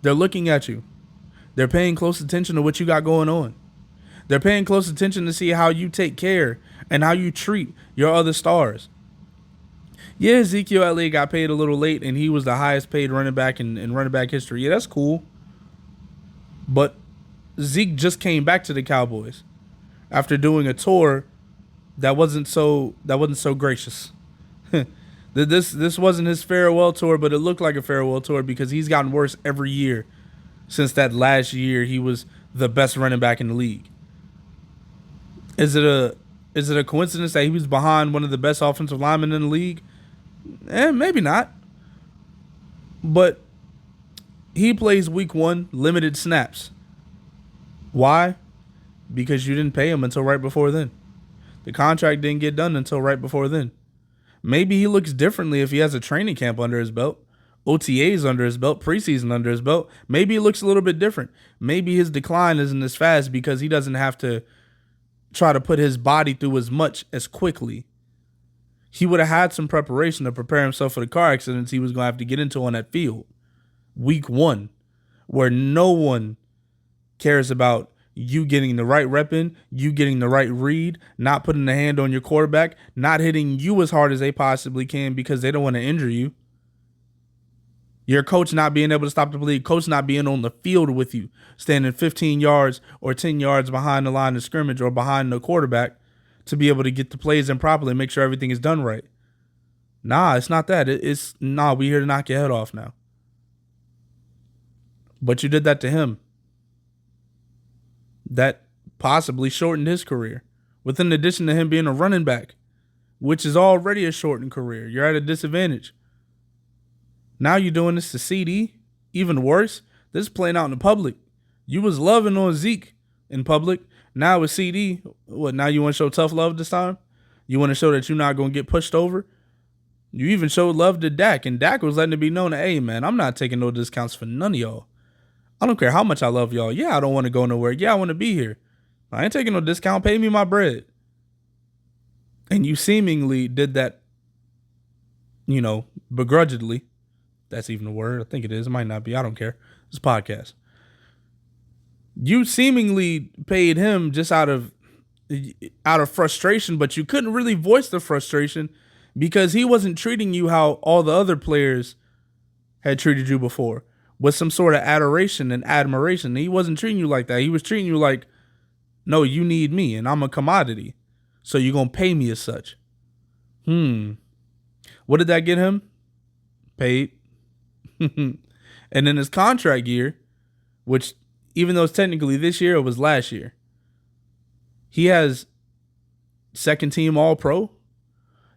they're looking at you. They're paying close attention to what you got going on. They're paying close attention to see how you take care and how you treat your other stars. Yeah, Ezekiel Elliott got paid a little late, and he was the highest paid running back in running back history. Yeah, that's cool. But Zeke just came back to the Cowboys after doing a tour that wasn't so gracious. This wasn't his farewell tour, but it looked like a farewell tour because he's gotten worse every year since that last year he was the best running back in the league. Is it a coincidence that he was behind one of the best offensive linemen in the league? Maybe not. But he plays week 1, limited snaps. Why? Because you didn't pay him until right before then. The contract didn't get done until right before then. Maybe he looks differently if he has a training camp under his belt, OTAs under his belt, preseason under his belt. Maybe he looks a little bit different. Maybe his decline isn't as fast because he doesn't have to try to put his body through as much as quickly. He would have had some preparation to prepare himself for the car accidents he was going to have to get into on that field. Week 1. where no one cares about you getting the right rep in, you getting the right read, not putting a hand on your quarterback, not hitting you as hard as they possibly can because they don't want to injure you. Your coach not being able to stop the bleed, coach not being on the field with you, standing 15 yards or 10 yards behind the line of scrimmage or behind the quarterback to be able to get the plays in properly and make sure everything is done right. Nah, it's not that. We here to knock your head off now. But you did that to him. That possibly shortened his career. With in addition to him being a running back, which is already a shortened career. You're at a disadvantage. Now you're doing this to ceedee. Even worse, this is playing out in the public. You was loving on Zeke in public. Now with ceedee, what, now you want to show tough love this time? You want to show that you're not going to get pushed over? You even showed love to Dak, and Dak was letting it be known that, hey, man, I'm not taking no discounts for none of y'all. I don't care how much I love y'all. Yeah, I don't want to go nowhere. Yeah, I want to be here. I ain't taking no discount. Pay me my bread. And you seemingly did that, begrudgingly. That's even a word. I think it is. It might not be. I don't care. It's a podcast. You seemingly paid him just out of frustration, but you couldn't really voice the frustration because he wasn't treating you how all the other players had treated you before, with some sort of adoration and admiration. He wasn't treating you like that. He was treating you like, no, you need me, and I'm a commodity, so you're going to pay me as such. What did that get him? Paid. And in his contract year, which even though it's technically this year, it was last year, he has second team All-Pro,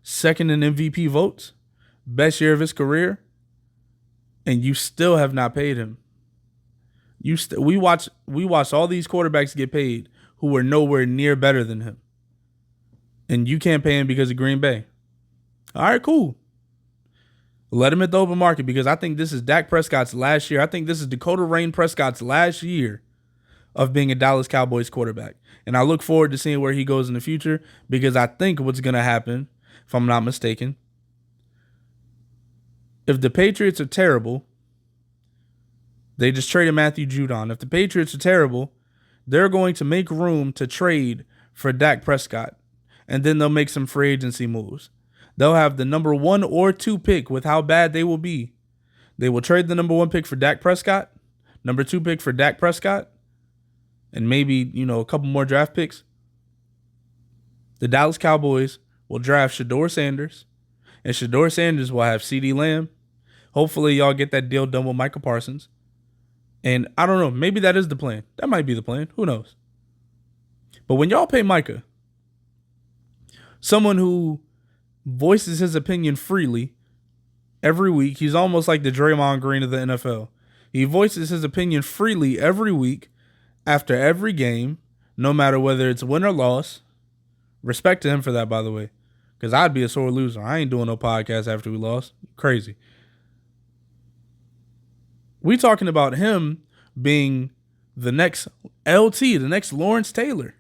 second in MVP votes, best year of his career, and you still have not paid him. We watched all these quarterbacks get paid who were nowhere near better than him, and you can't pay him because of Green Bay. All right, cool. Let him hit the open market because I think this is Dak Prescott's last year. I think this is Dakota Rain Prescott's last year of being a Dallas Cowboys quarterback. And I look forward to seeing where he goes in the future because I think what's going to happen, if I'm not mistaken, if the Patriots are terrible, they just traded Matthew Judon. If the Patriots are terrible, they're going to make room to trade for Dak Prescott. And then they'll make some free agency moves. They'll have the number 1 or 2 pick with how bad they will be. They will trade the number 1 pick for Dak Prescott, number 2 pick for Dak Prescott, and maybe, a couple more draft picks. The Dallas Cowboys will draft Shedeur Sanders, and Shedeur Sanders will have CeeDee Lamb. Hopefully y'all get that deal done with Micah Parsons. And I don't know, maybe that is the plan. That might be the plan. Who knows? But when y'all pay Micah, someone who voices his opinion freely every week. He's almost like the Draymond Green of the NFL. He voices his opinion freely every week after every game, no matter whether it's win or loss. Respect to him for that, by the way, because I'd be a sore loser. I ain't doing no podcast after we lost. Crazy. We talking about him being the next LT, the next Lawrence Taylor.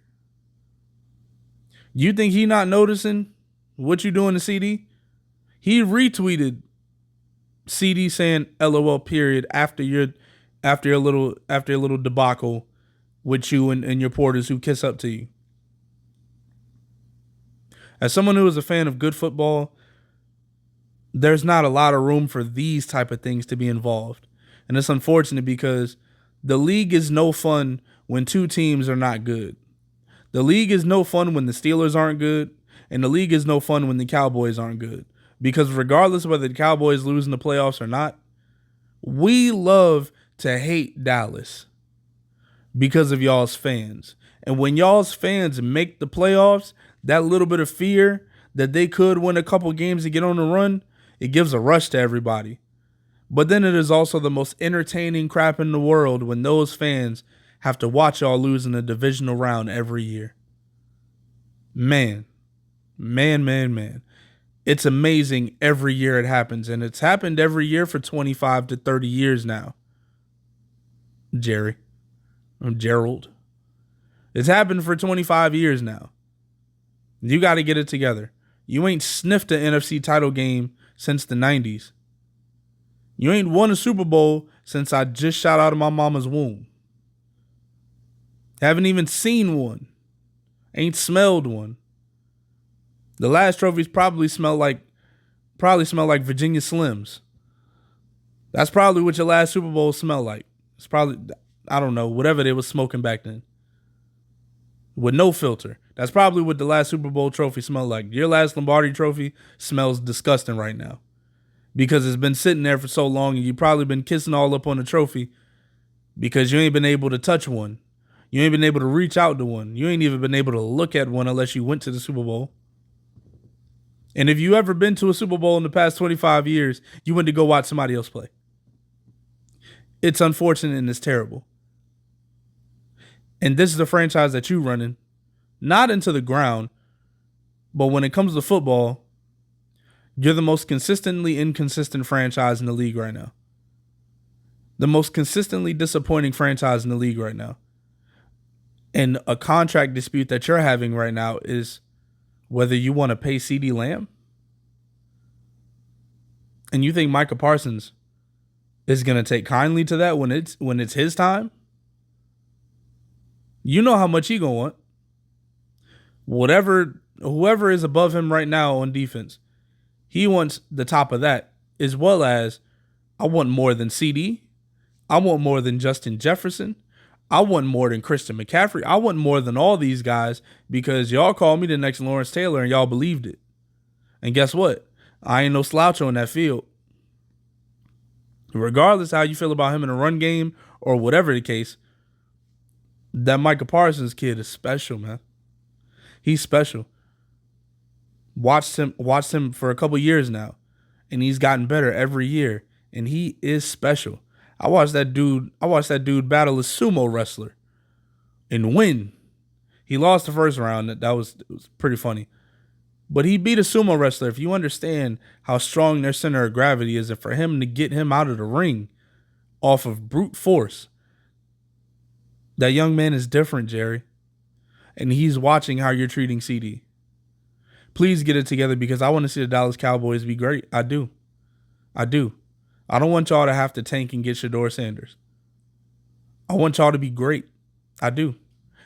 You think he not noticing what you doing to ceedee? He retweeted ceedee saying LOL period after your little debacle with you and your porters who kiss up to you. As someone who is a fan of good football, there's not a lot of room for these type of things to be involved. And it's unfortunate because the league is no fun when 2 teams are not good. The league is no fun when the Steelers aren't good. And the league is no fun when the Cowboys aren't good. Because regardless of whether the Cowboys lose in the playoffs or not, we love to hate Dallas because of y'all's fans. And when y'all's fans make the playoffs, that little bit of fear that they could win a couple games to get on the run, it gives a rush to everybody. But then it is also the most entertaining crap in the world when those fans have to watch y'all lose in the divisional round every year. Man. It's amazing every year it happens, and it's happened every year for 25 to 30 years now. Gerald. It's happened for 25 years now. You got to get it together. You ain't sniffed an NFC title game since the 90s. You ain't won a Super Bowl since I just shot out of my mama's womb. Haven't even seen one. Ain't smelled one. The last trophies probably smell like Virginia Slims. That's probably what your last Super Bowl smelled like. It's probably, I don't know, whatever they was smoking back then. With no filter. That's probably what the last Super Bowl trophy smelled like. Your last Lombardi trophy smells disgusting right now. Because it's been sitting there for so long and you've probably been kissing all up on the trophy because you ain't been able to touch one. You ain't been able to reach out to one. You ain't even been able to look at one unless you went to the Super Bowl. And if you ever been to a Super Bowl in the past 25 years, you went to go watch somebody else play. It's unfortunate and it's terrible. And this is the franchise that you running, not into the ground, but when it comes to football, you're the most consistently inconsistent franchise in the league right now. The most consistently disappointing franchise in the league right now. And a contract dispute that you're having right now is whether you want to pay CeeDee Lamb. And you think Micah Parsons is going to take kindly to that when it's his time? You know how much he going to want. Whoever is above him right now on defense, he wants the top of that, as well as I want more than CeeDee. I want more than Justin Jefferson. I want more than Christian McCaffrey. I want more than all these guys because y'all called me the next Lawrence Taylor and y'all believed it. And guess what? I ain't no slouch on that field. Regardless how you feel about him in a run game or whatever the case, that Micah Parsons kid is special, man. He's special. Watched him for a couple years now, and he's gotten better every year, and he is special. I watched that dude battle a sumo wrestler and win. He lost the first round. It was pretty funny. But he beat a sumo wrestler. If you understand how strong their center of gravity is, and for him to get him out of the ring off of brute force, that young man is different, Jerry. And he's watching how you're treating CeeDee. Please get it together because I want to see the Dallas Cowboys be great. I do. I don't want y'all to have to tank and get Shedeur Sanders. I want y'all to be great. I do.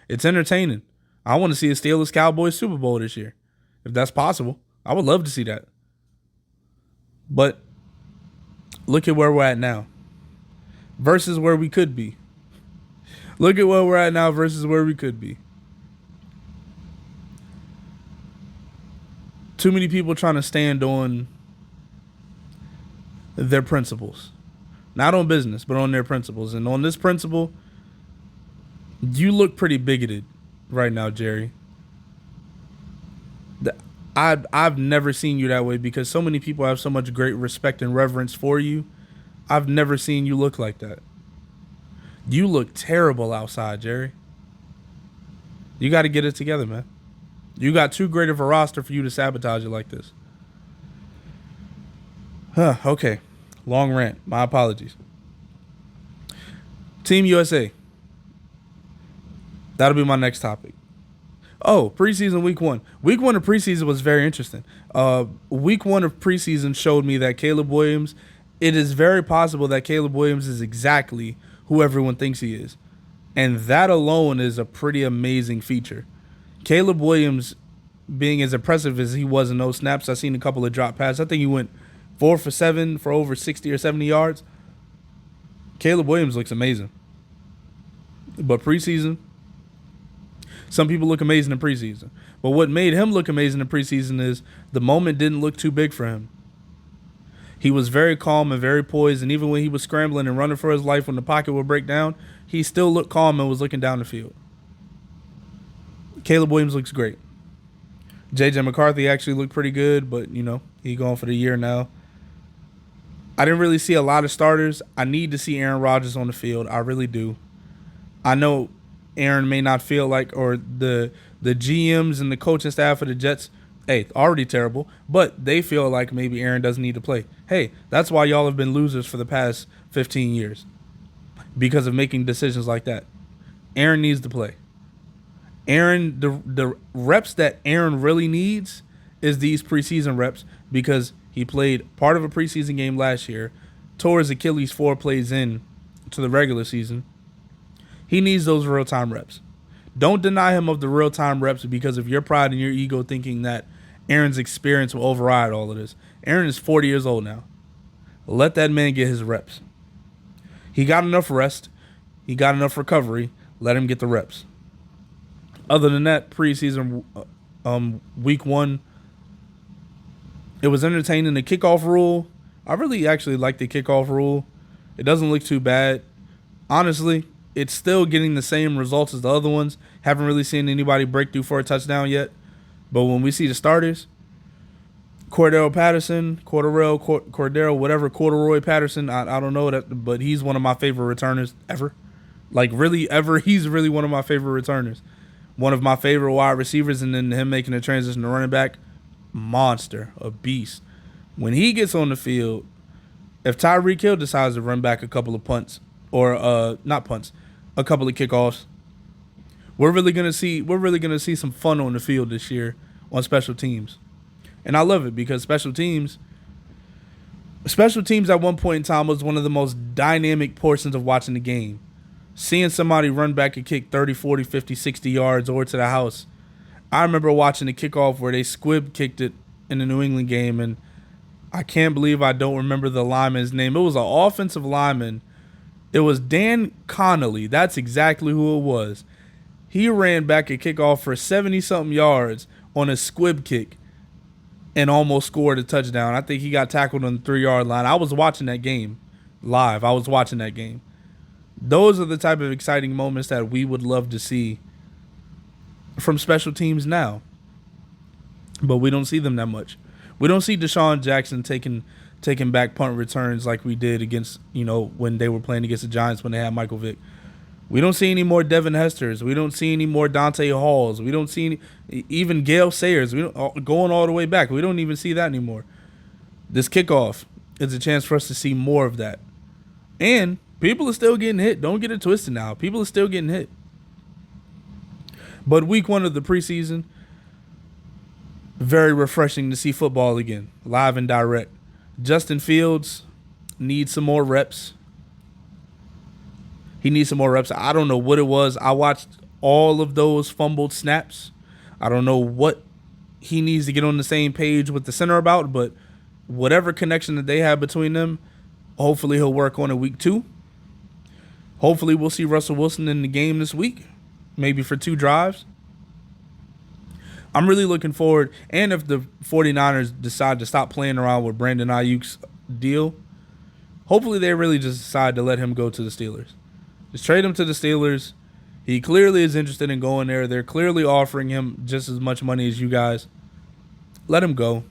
It's entertaining. I want to see a Steelers Cowboys Super Bowl this year. If that's possible, I would love to see that. But look at where we're at now versus where we could be. Look at where we're at now versus where we could be. Too many people trying to stand on their principles. Not on business, but on their principles. And on this principle, you look pretty bigoted right now, Jerry. I've never seen you that way because so many people have so much great respect and reverence for you. I've never seen you look like that. You look terrible outside, Jerry. You got to get it together, man. You got too great of a roster for you to sabotage it like this. Okay. Long rant. My apologies. Team USA. That'll be my next topic. Oh, preseason week 1. Week 1 of preseason was very interesting. Week 1 of preseason showed me that Caleb Williams, it is very possible that Caleb Williams is exactly who everyone thinks he is. And that alone is a pretty amazing feature. Caleb Williams being as impressive as he was in those snaps, I've seen a couple of drop passes. I think he went 4 for 7 for over 60 or 70 yards. Caleb Williams looks amazing. But preseason, some people look amazing in preseason. But what made him look amazing in preseason is the moment didn't look too big for him. He was very calm and very poised, and even when he was scrambling and running for his life when the pocket would break down, he still looked calm and was looking down the field. Caleb Williams looks great. J.J. McCarthy actually looked pretty good, but, he gone for the year now. I didn't really see a lot of starters. I need to see Aaron Rodgers on the field. I really do. I know Aaron may not feel like, or the GMs and the coaching staff of the Jets, already terrible, but they feel like maybe Aaron doesn't need to play. Hey, that's why y'all have been losers for the past 15 years, because of making decisions like that. Aaron needs to play. Aaron, the reps that Aaron really needs is these preseason reps because he played part of a preseason game last year. tore his Achilles 4 plays in to the regular season. He needs those real-time reps. Don't deny him of the real-time reps because of your pride and your ego thinking that Aaron's experience will override all of this. Aaron is 40 years old now. Let that man get his reps. He got enough rest. He got enough recovery. Let him get the reps. Other than that, preseason week 1, it was entertaining. The kickoff rule, I really actually like the kickoff rule. It doesn't look too bad. Honestly, it's still getting the same results as the other ones. Haven't really seen anybody break through for a touchdown yet. But when we see the starters, Cordarrelle Patterson, Corduroy Patterson, I don't know that, but he's one of my favorite returners ever. Like, really, ever. He's really one of my favorite returners. One of my favorite wide receivers, and then him making the transition to running back, monster, a beast. When he gets on the field, if Tyreek Hill decides to run back a couple of punts, or not punts, a couple of kickoffs, we're really gonna see some fun on the field this year on special teams. And I love it because special teams at one point in time was one of the most dynamic portions of watching the game. Seeing somebody run back and kick 30, 40, 50, 60 yards or to the house. I remember watching the kickoff where they squib kicked it in the New England game, and I can't believe I don't remember the lineman's name. It was an offensive lineman. It was Dan Connolly. That's exactly who it was. He ran back a kickoff for 70-something yards on a squib kick and almost scored a touchdown. I think he got tackled on the 3-yard line. I was watching that game live. Those are the type of exciting moments that we would love to see from special teams now. But we don't see them that much. We don't see Deshaun Jackson taking back punt returns like we did against, when they were playing against the Giants when they had Michael Vick. We don't see any more Devin Hesters. We don't see any more Dante Halls. We don't see even Gale Sayers. Going all the way back. We don't even see that anymore. This kickoff is a chance for us to see more of that. And people are still getting hit. Don't get it twisted now. People are still getting hit. But week 1 of the preseason, very refreshing to see football again, live and direct. Justin Fields needs some more reps. He needs some more reps. I don't know what it was. I watched all of those fumbled snaps. I don't know what he needs to get on the same page with the center about, but whatever connection that they have between them, hopefully he'll work on it week 2. Hopefully we'll see Russell Wilson in the game this week, maybe for 2 drives. I'm really looking forward, and if the 49ers decide to stop playing around with Brandon Aiyuk's deal, hopefully they really just decide to let him go to the Steelers. Just trade him to the Steelers. He clearly is interested in going there. They're clearly offering him just as much money as you guys. Let him go.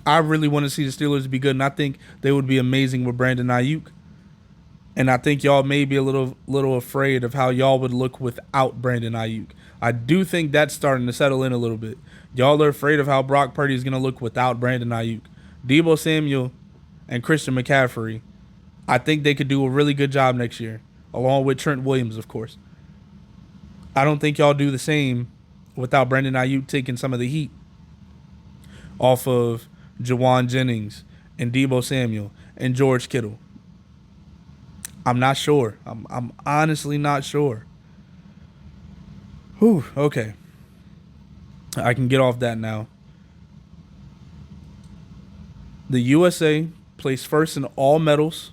I really want to see the Steelers be good, and I think they would be amazing with Brandon Aiyuk. And I think y'all may be a little afraid of how y'all would look without Brandon Aiyuk. I do think that's starting to settle in a little bit. Y'all are afraid of how Brock Purdy is going to look without Brandon Aiyuk. Deebo Samuel and Christian McCaffrey, I think they could do a really good job next year, along with Trent Williams, of course. I don't think y'all do the same without Brandon Aiyuk taking some of the heat off of Jawan Jennings and Deebo Samuel and George Kittle. I'm not sure. I'm honestly not sure. Whew, okay. I can get off that now. The USA placed first in all medals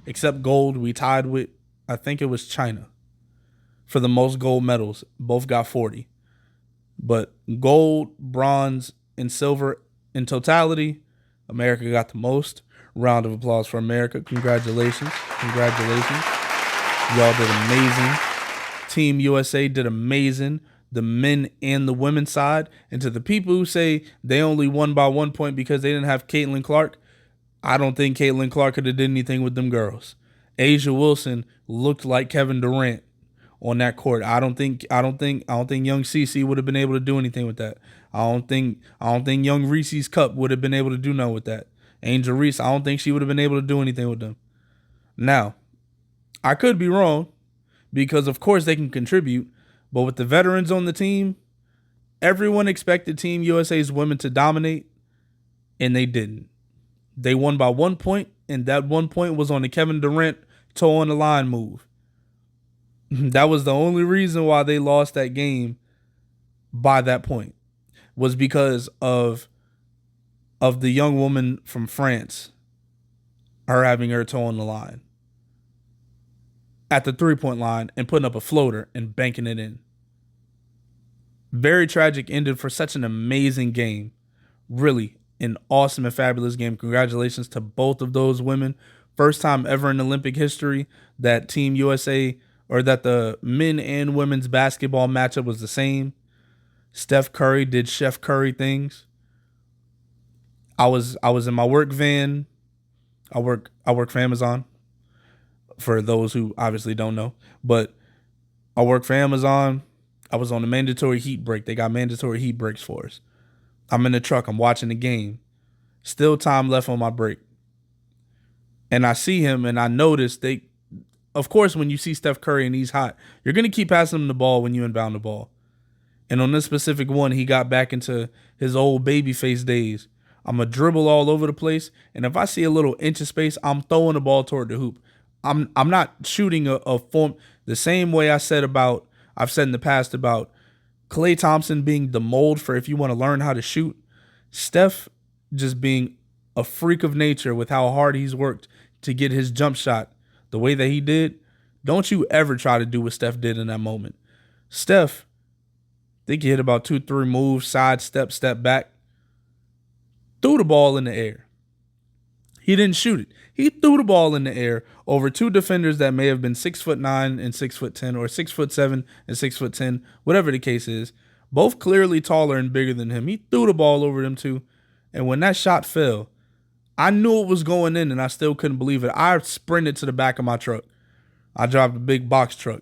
except gold. We tied with, I think it was China, for the most gold medals. Both got 40. But gold, bronze, and silver in totality, America got the most. Round of applause for America. Congratulations. Congratulations. Y'all did amazing. Team USA did amazing. The men and the women's side. And to the people who say they only won by 1 point because they didn't have Caitlin Clark, I don't think Caitlin Clark could have did anything with them girls. Asia Wilson looked like Kevin Durant on that court. I don't think young Cece would have been able to do anything with that. I don't think young Reese's Cup would have been able to do nothing with that. Angel Reese, I don't think she would have been able to do anything with them. Now, I could be wrong because, of course, they can contribute. But with the veterans on the team, everyone expected Team USA's women to dominate, and they didn't. They won by 1 point, and that 1 point was on the Kevin Durant toe on the line move. That was the only reason why they lost that game by that point, was because of the young woman from France, her having her toe on the line at the 3-point line and putting up a floater and banking it in. Very tragic ending for such an amazing game. Really an awesome and fabulous game. Congratulations to both of those women. First time ever in Olympic history that Team USA, or that the men and women's basketball matchup was the same. Steph Curry did Chef Curry things. I was in my work van. I work for Amazon, for those who obviously don't know. But I work for Amazon. I was on a mandatory heat break. They got mandatory heat breaks for us. I'm in the truck. I'm watching the game. Still time left on my break. And I see him, and I notice of course, when you see Steph Curry and he's hot, you're going to keep passing him the ball when you inbound the ball. And on this specific one, he got back into his old babyface days. I'm going to dribble all over the place. And if I see a little inch of space, I'm throwing the ball toward the hoop. I'm not shooting a form the same way I've said in the past about Klay Thompson being the mold for if you want to learn how to shoot. Steph just being a freak of nature with how hard he's worked to get his jump shot the way that he did. Don't you ever try to do what Steph did in that moment. Steph, I think he hit about 2-3 moves, side step, step back, threw the ball in the air. He didn't shoot it. He threw the ball in the air over two defenders that may have been 6'9" and 6'10", or 6'7" and 6'10", whatever the case is. Both clearly taller and bigger than him. He threw the ball over them too. And when that shot fell, I knew it was going in, and I still couldn't believe it. I sprinted to the back of my truck. I drive a big box truck.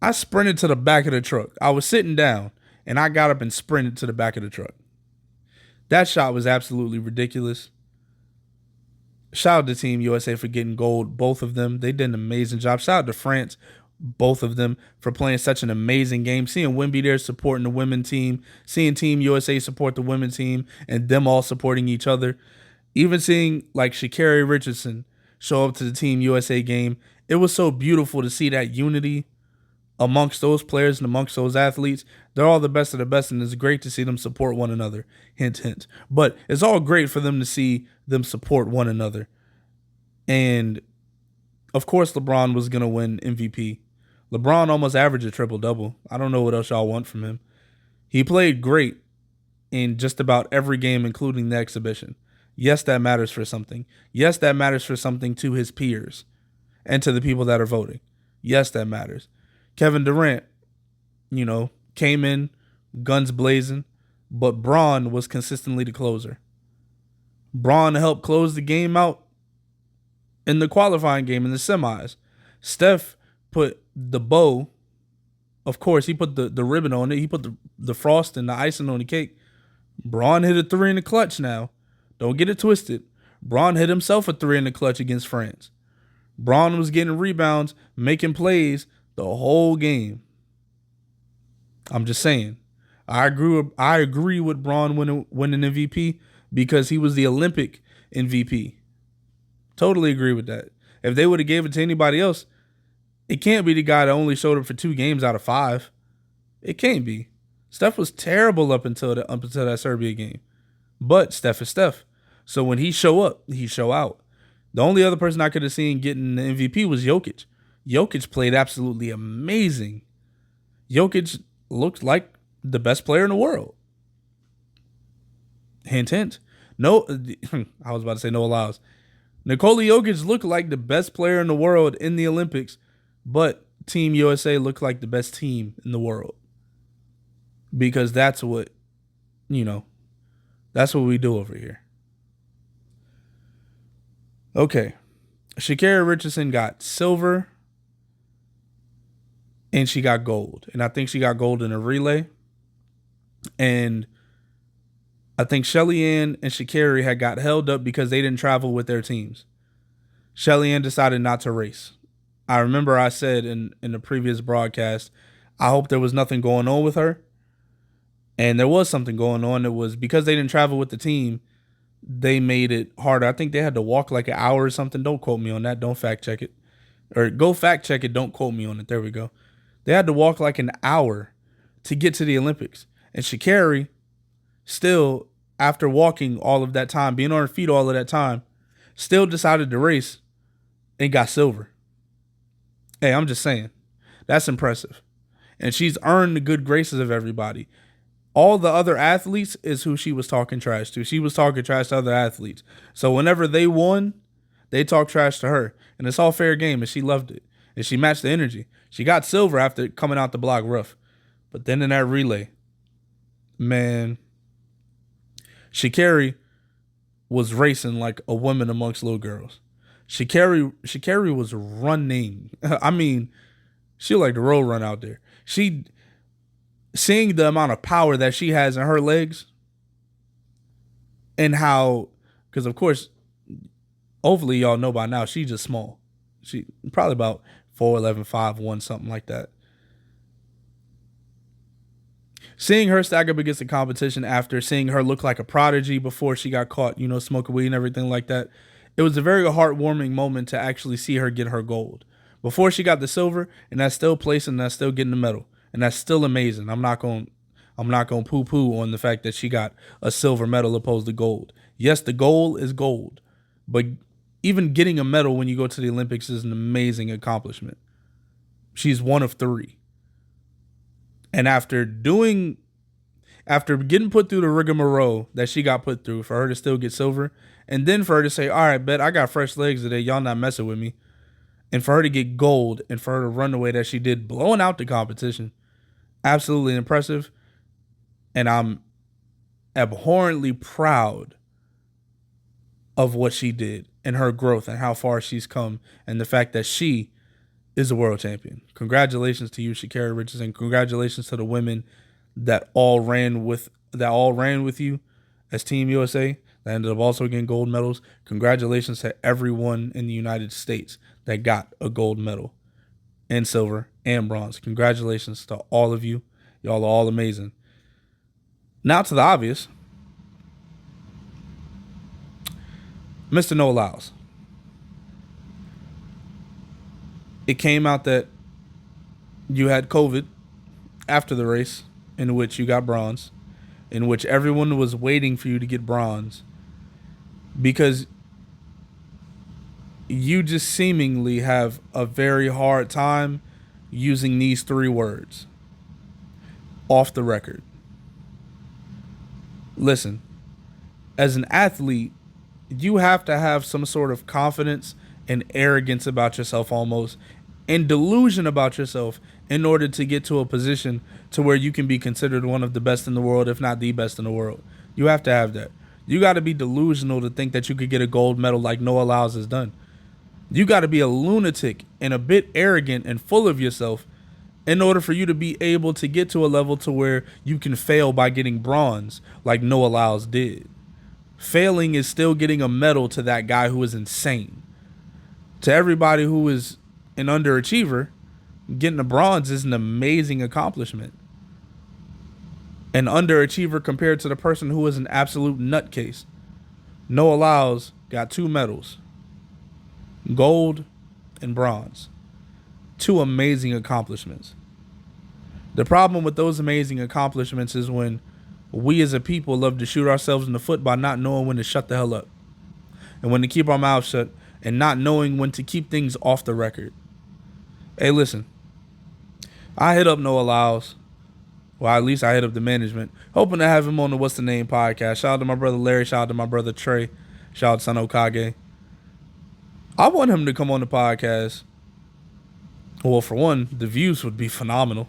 I sprinted to the back of the truck. I was sitting down, and I got up and sprinted to the back of the truck. That shot was absolutely ridiculous. Shout out to Team USA for getting gold, both of them. They did an amazing job. Shout out to France, both of them, for playing such an amazing game. Seeing Wemby there supporting the women's team, seeing Team USA support the women's team, and them all supporting each other. Even seeing like Sha'Carri Richardson show up to the Team USA game. It was so beautiful to see that unity amongst those players and amongst those athletes. They're all the best of the best, and it's great to see them support one another. Hint, hint. But it's all great for them to see them support one another. And, of course, LeBron was going to win MVP. LeBron almost averaged a triple-double. I don't know what else y'all want from him. He played great in just about every game, including the exhibition. Yes, that matters for something. Yes, that matters for something to his peers and to the people that are voting. Yes, that matters. Kevin Durant, came in, guns blazing, but Bron was consistently the closer. Bron helped close the game out in the qualifying game, in the semis. Steph put the bow, of course, he put the ribbon on it. He put the frost and the icing on the cake. Bron hit a 3 in the clutch now. Don't get it twisted. Bron hit himself a 3 in the clutch against France. Bron was getting rebounds, making plays the whole game. I'm just saying. I agree with Bron winning MVP because he was the Olympic MVP. Totally agree with that. If they would have gave it to anybody else, it can't be the guy that only showed up for 2 games out of 5. It can't be. Steph was terrible up until that Serbia game. But Steph is Steph. So when he show up, he show out. The only other person I could have seen getting the MVP was Jokic. Jokic played absolutely amazing. Jokic looked like the best player in the world. Hint, hint. No, I was about to say no Lyles. Nikola Jokic looked like the best player in the world in the Olympics, but Team USA looked like the best team in the world. Because that's what, that's what we do over here. Okay. Sha'Carri Richardson got silver and she got gold. And I think she got gold in a relay. And I think Shelly Ann and Sha'Carri had got held up because they didn't travel with their teams. Shelly Ann decided not to race. I remember I said in the previous broadcast, I hope there was nothing going on with her. And there was something going on. It was because they didn't travel with the team, they made it harder. I think they had to walk like an hour or something. Don't quote me on that. Don't fact check it. Or go fact check it. Don't quote me on it. There we go. They had to walk like an hour to get to the Olympics. And Sha'Carri, still, after walking all of that time, being on her feet all of that time, still decided to race and got silver. Hey, I'm just saying. That's impressive. And she's earned the good graces of everybody. All the other athletes is who she was talking trash to. She was talking trash to other athletes. So whenever they won, they talked trash to her. And it's all fair game, and she loved it. And she matched the energy. She got silver after coming out the block rough. But then in that relay, man, Sha'Carri was racing like a woman amongst little girls. Sha'Carri was running. I mean, she like the road run out there. Seeing the amount of power that she has in her legs and how, because of course, hopefully y'all know by now, she's just small. She probably about 4'11", 5'1", something like that. Seeing her stack up against the competition after seeing her look like a prodigy before she got caught, smoking weed and everything like that, it was a very heartwarming moment to actually see her get her gold. Before she got the silver, and that's still placing, and that's still getting the medal. And that's still amazing. I'm not going poo-poo on the fact that she got a silver medal opposed to gold. Yes, the goal is gold. But even getting a medal when you go to the Olympics is an amazing accomplishment. She's one of 3. And after getting put through the rigmarole that she got put through, for her to still get silver, and then for her to say, all right, bet I got fresh legs today, y'all not messing with me, and for her to get gold and for her to run the way that she did, blowing out the competition, absolutely impressive. And I'm abhorrently proud of what she did and her growth and how far she's come and the fact that she is a world champion. Congratulations to you, Sha'Carri Richardson. Congratulations to the women that all ran with you as Team USA that ended up also getting gold medals. Congratulations to everyone in the United States that got a gold medal and silver and bronze. Congratulations to all of you. Y'all are all amazing. Now to the obvious. Mr. Noah Lyles. It came out that you had COVID after the race, in which you got bronze, in which everyone was waiting for you to get bronze, because you just seemingly have a very hard time using these 3 words. Off the record. Listen, as an athlete, you have to have some sort of confidence and arrogance about yourself almost, and delusion about yourself in order to get to a position to where you can be considered one of the best in the world, if not the best in the world. You have to have that. You got to be delusional to think that you could get a gold medal like Noah Lyles has done. You got to be a lunatic and a bit arrogant and full of yourself in order for you to be able to get to a level to where you can fail by getting bronze like Noah Lyles did. Failing is still getting a medal to that guy who is insane. To everybody who is an underachiever, getting a bronze is an amazing accomplishment. An underachiever compared to the person who is an absolute nutcase. Noah Lyles got 2 medals. Gold and bronze. 2 amazing accomplishments. The problem with those amazing accomplishments is when we as a people love to shoot ourselves in the foot by not knowing when to shut the hell up. And when to keep our mouths shut and not knowing when to keep things off the record. Hey, listen. I hit up Noah Lyles. Well, at least I hit up the management. Hoping to have him on the What's the Name podcast. Shout out to my brother Larry. Shout out to my brother Trey. Shout out to Son Okage. I want him to come on the podcast. Well, for one, the views would be phenomenal.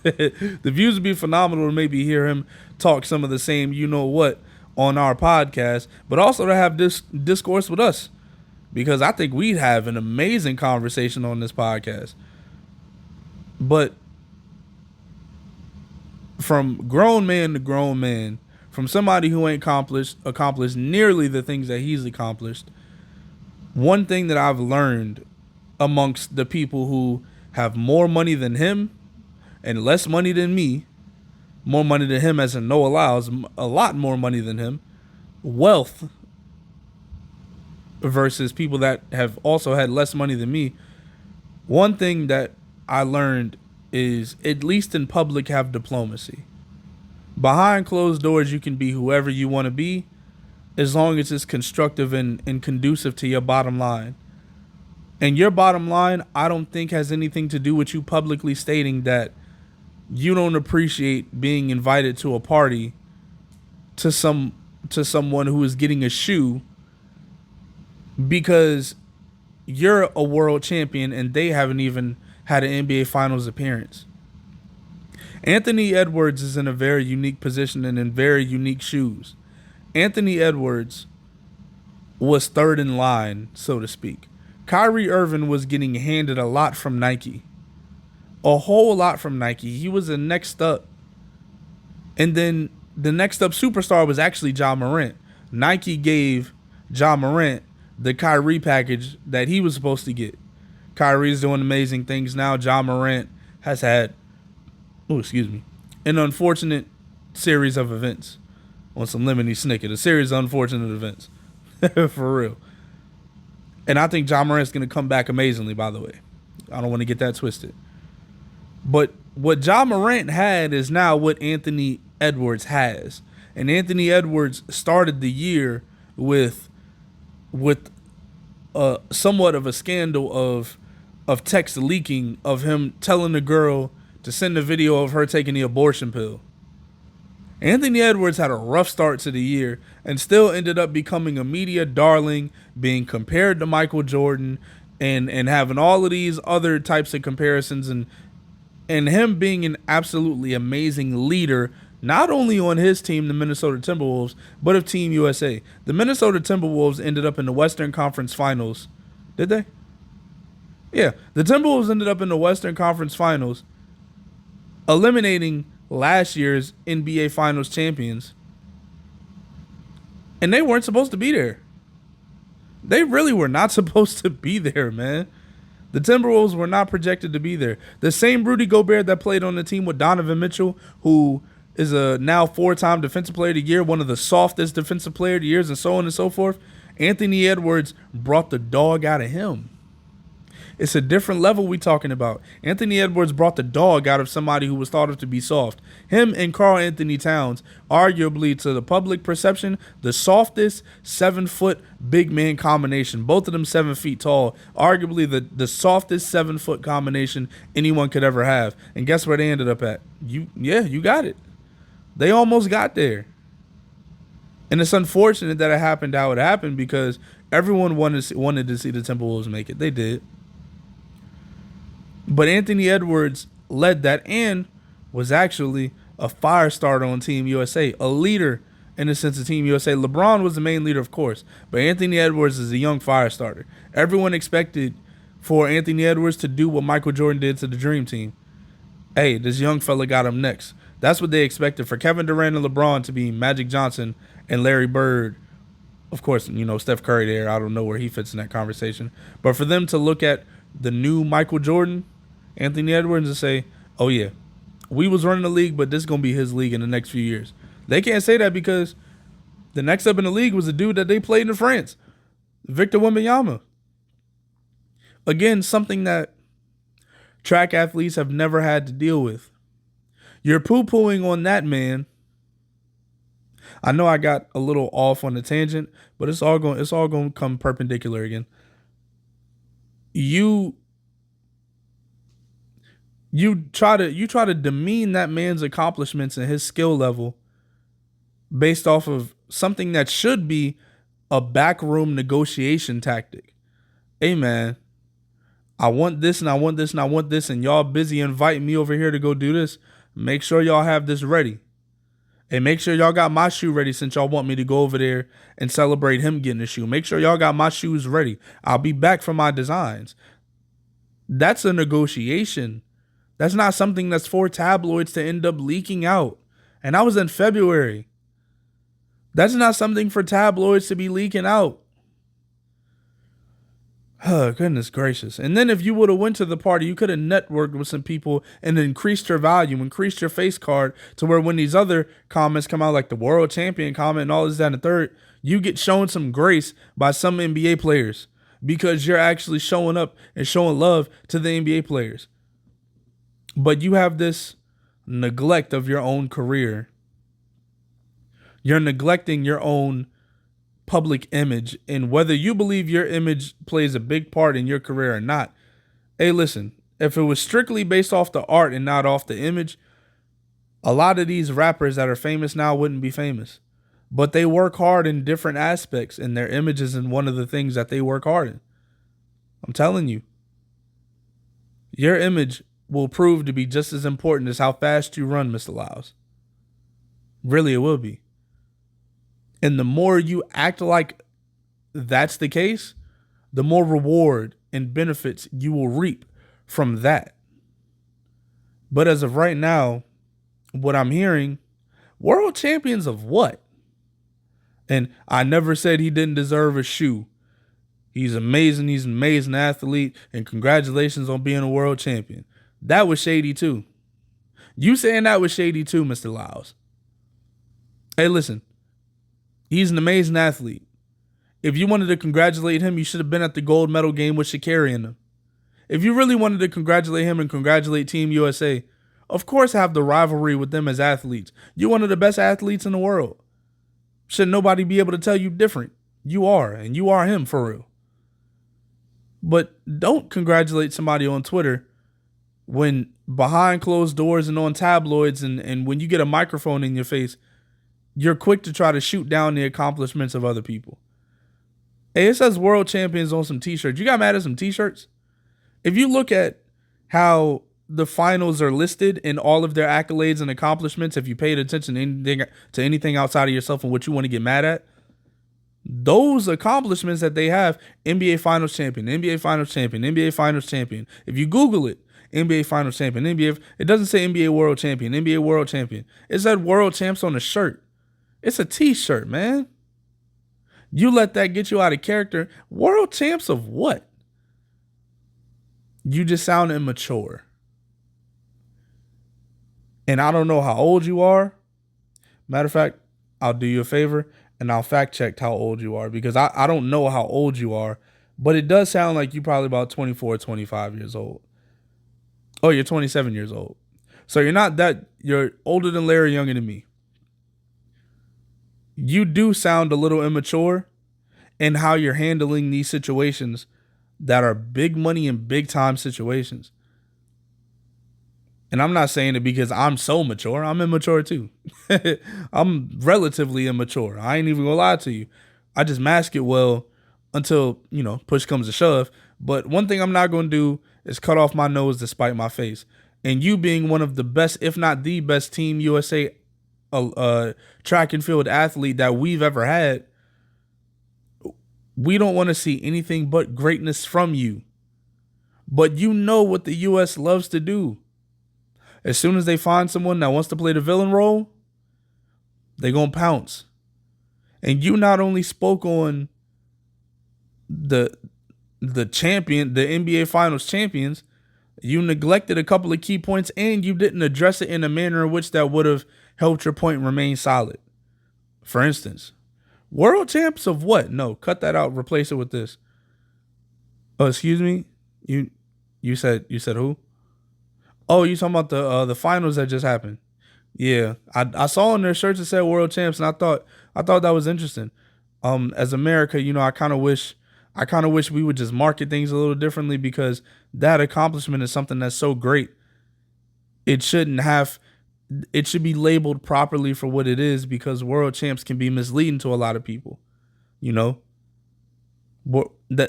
The views would be phenomenal to maybe hear him talk some of the same you-know-what on our podcast, but also to have this discourse with us, because I think we'd have an amazing conversation on this podcast. But from grown man to grown man, from somebody who ain't accomplished nearly the things that he's accomplished, one thing that I've learned amongst the people who have more money than him and less money than me, more money than him as in Noah Lyles, a lot more money than him, wealth versus people that have also had less money than me, one thing that I learned is, at least in public, have diplomacy. Behind closed doors, you can be whoever you want to be, as long as it's constructive and conducive to your bottom line. And your bottom line, I don't think, has anything to do with you publicly stating that you don't appreciate being invited to a party to someone who is getting a shoe because you're a world champion and they haven't even had an NBA Finals appearance. Anthony Edwards is in a very unique position and in very unique shoes. Anthony Edwards was third in line, so to speak. Kyrie Irving was getting handed a lot from Nike. A whole lot from Nike. He was the next up. And then the next up superstar was actually Ja Morant. Nike gave Ja Morant the Kyrie package that he was supposed to get. Kyrie's doing amazing things now. Ja Morant has had, an unfortunate series of events. On some lemony snicket. A series of unfortunate events. For real. And I think Ja Morant's going to come back amazingly, by the way. I don't want to get that twisted. But what Ja Morant had is now what Anthony Edwards has. And Anthony Edwards started the year with somewhat of a scandal of text leaking of him telling the girl to send a video of her taking the abortion pill. Anthony Edwards had a rough start to the year and still ended up becoming a media darling, being compared to Michael Jordan and having all of these other types of comparisons and him being an absolutely amazing leader, not only on his team, the Minnesota Timberwolves, but of Team USA. The Minnesota Timberwolves ended up in the Western Conference Finals. Did they? Yeah. The Timberwolves ended up in the Western Conference Finals, eliminating last year's NBA Finals champions. And they weren't supposed to be there. They really were not supposed to be there, man. The Timberwolves were not projected to be there. The same Rudy Gobert that played on the team with Donovan Mitchell, who is a now 4-time Defensive Player of the Year, one of the softest Defensive Player of the Years, and so on and so forth. Anthony Edwards brought the dog out of him. It's a different level we talking about. Anthony Edwards brought the dog out of somebody who was thought of to be soft. Him and Karl Anthony Towns, arguably to the public perception, the softest 7-foot big man combination. Both of them 7 feet tall. Arguably the softest 7-foot combination anyone could ever have. And guess where they ended up at? You got it. They almost got there. And it's unfortunate that it happened how it happened because everyone wanted to see the Timberwolves make it. They did. But Anthony Edwards led that and was actually a fire starter on Team USA, a leader in the sense of Team USA. LeBron was the main leader, of course, but Anthony Edwards is a young fire starter. Everyone expected for Anthony Edwards to do what Michael Jordan did to the Dream Team. Hey, this young fella got him next. That's what they expected for Kevin Durant and LeBron to be Magic Johnson and Larry Bird. Of course, Steph Curry there. I don't know where he fits in that conversation. But for them to look at the new Michael Jordan, Anthony Edwards, and say, oh yeah, we was running the league, but this is going to be his league in the next few years. They can't say that because the next up in the league was a dude that they played in France, Victor Wembanyama. Again, something that track athletes have never had to deal with. You're poo-pooing on that man. I know I got a little off on the tangent, but it's all going to come perpendicular again. You try to demean that man's accomplishments and his skill level based off of something that should be a backroom negotiation tactic. Hey man, I want this and I want this and I want this, and y'all busy inviting me over here to go do this. Make sure y'all have this ready. And make sure y'all got my shoe ready since y'all want me to go over there and celebrate him getting a shoe. Make sure y'all got my shoes ready. I'll be back for my designs. That's a negotiation. That's not something that's for tabloids to end up leaking out. And that was in February. That's not something for tabloids to be leaking out. Oh, goodness gracious. And then if you would have went to the party, you could have networked with some people and increased your value, increased your face card to where when these other comments come out, like the world champion comment and all this, that, and the third, You get shown some grace by some NBA players because you're actually showing up and showing love to the NBA players. But you have this neglect of your own career. You're neglecting your own public image, and whether you believe your image plays a big part in your career or not, hey, listen, if it was strictly based off the art and not off the image, a lot of these rappers that are famous now wouldn't be famous. But they work hard in different aspects, and their image isn't one of the things that they work hard in. I'm telling you, your image will prove to be just as important as how fast you run, Mr. Lyles. Really, it will be. And the more you act like that's the case, the more reward and benefits you will reap from that. But as of right now, what I'm hearing, world champions of what? And I never said he didn't deserve a shoe. He's amazing. He's an amazing athlete. And congratulations on being a world champion. That was shady too. You saying that was shady too, Mr. Lyles. Hey, listen. He's an amazing athlete. If you wanted to congratulate him, you should have been at the gold medal game with Sha'Carri in them. If you really wanted to congratulate him and congratulate Team USA, of course have the rivalry with them as athletes. You're one of the best athletes in the world. Should nobody be able to tell you different? You are, and you are him for real. But don't congratulate somebody on Twitter when behind closed doors and on tabloids and when you get a microphone in your face, you're quick to try to shoot down the accomplishments of other people. Hey, it says world champions on some t-shirts. You got mad at some t-shirts? If you look at how the finals are listed in all of their accolades and accomplishments, if you paid attention to anything outside of yourself and what you want to get mad at, those accomplishments that they have, NBA Finals champion, NBA Finals champion, NBA Finals champion. If you Google it, NBA Finals champion, it doesn't say NBA World Champion, NBA World Champion. It said World Champs on the shirt. It's a t-shirt, man. You let that get you out of character. World champs of what? You just sound immature. And I don't know how old you are. Matter of fact, I'll do you a favor and I'll fact check how old you are because I don't know how old you are, but it does sound like you're probably about 24, 25 years old. Oh, you're 27 years old. So you're older than Larry, younger than me. You do sound a little immature in how you're handling these situations that are big money and big time situations. And I'm not saying it because I'm so mature. I'm immature too. I'm relatively immature. I ain't even gonna lie to you. I just mask it well until, push comes to shove. But one thing I'm not gonna do is cut off my nose to spite my face. And you being one of the best, if not the best Team USA track and field athlete that we've ever had, we don't want to see anything but greatness from you. But you know what the U.S. loves to do. As soon as they find someone that wants to play the villain role, they're going to pounce. And you not only spoke on the champion, the NBA Finals champions, you neglected a couple of key points and you didn't address it in a manner in which that would have helped your point remain solid. For instance, world champs of what? No, cut that out. Replace it with this. Oh, excuse me. You said who? Oh, you talking about the finals that just happened? Yeah, I saw on their shirts that said world champs, and I thought that was interesting. As America, I kind of wish we would just market things a little differently because that accomplishment is something that's so great. It should be labeled properly for what it is because world champs can be misleading to a lot of people,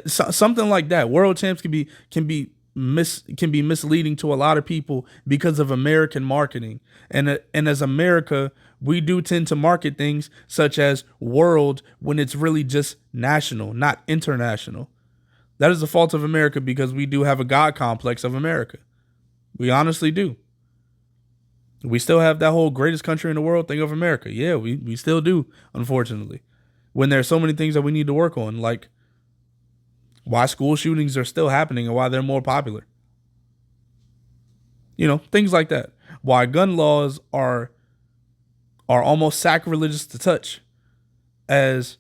something like that. World champs can be misleading to a lot of people because of American marketing. And as America, we do tend to market things such as world when it's really just national, not international. That is the fault of America because we do have a God complex of America. We honestly do. We still have that whole greatest country in the world thing of America. Yeah, we still do, unfortunately. When there are so many things that we need to work on, like why school shootings are still happening and why they're more popular. Things like that. Why gun laws are almost sacrilegious to touch as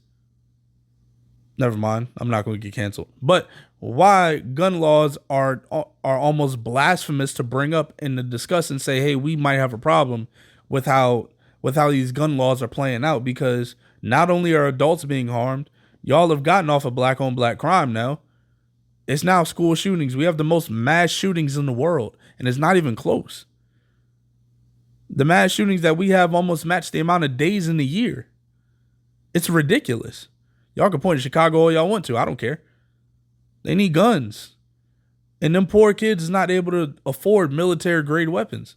Never mind. I'm not going to get canceled. But why gun laws are almost blasphemous to bring up and to discuss and say, hey, we might have a problem with how these gun laws are playing out, because not only are adults being harmed, y'all have gotten off of black on black crime now. It's now school shootings. We have the most mass shootings in the world, and it's not even close. The mass shootings that we have almost match the amount of days in the year. It's ridiculous. Y'all can point to Chicago all y'all want to. I don't care. They need guns. And them poor kids is not able to afford military grade weapons.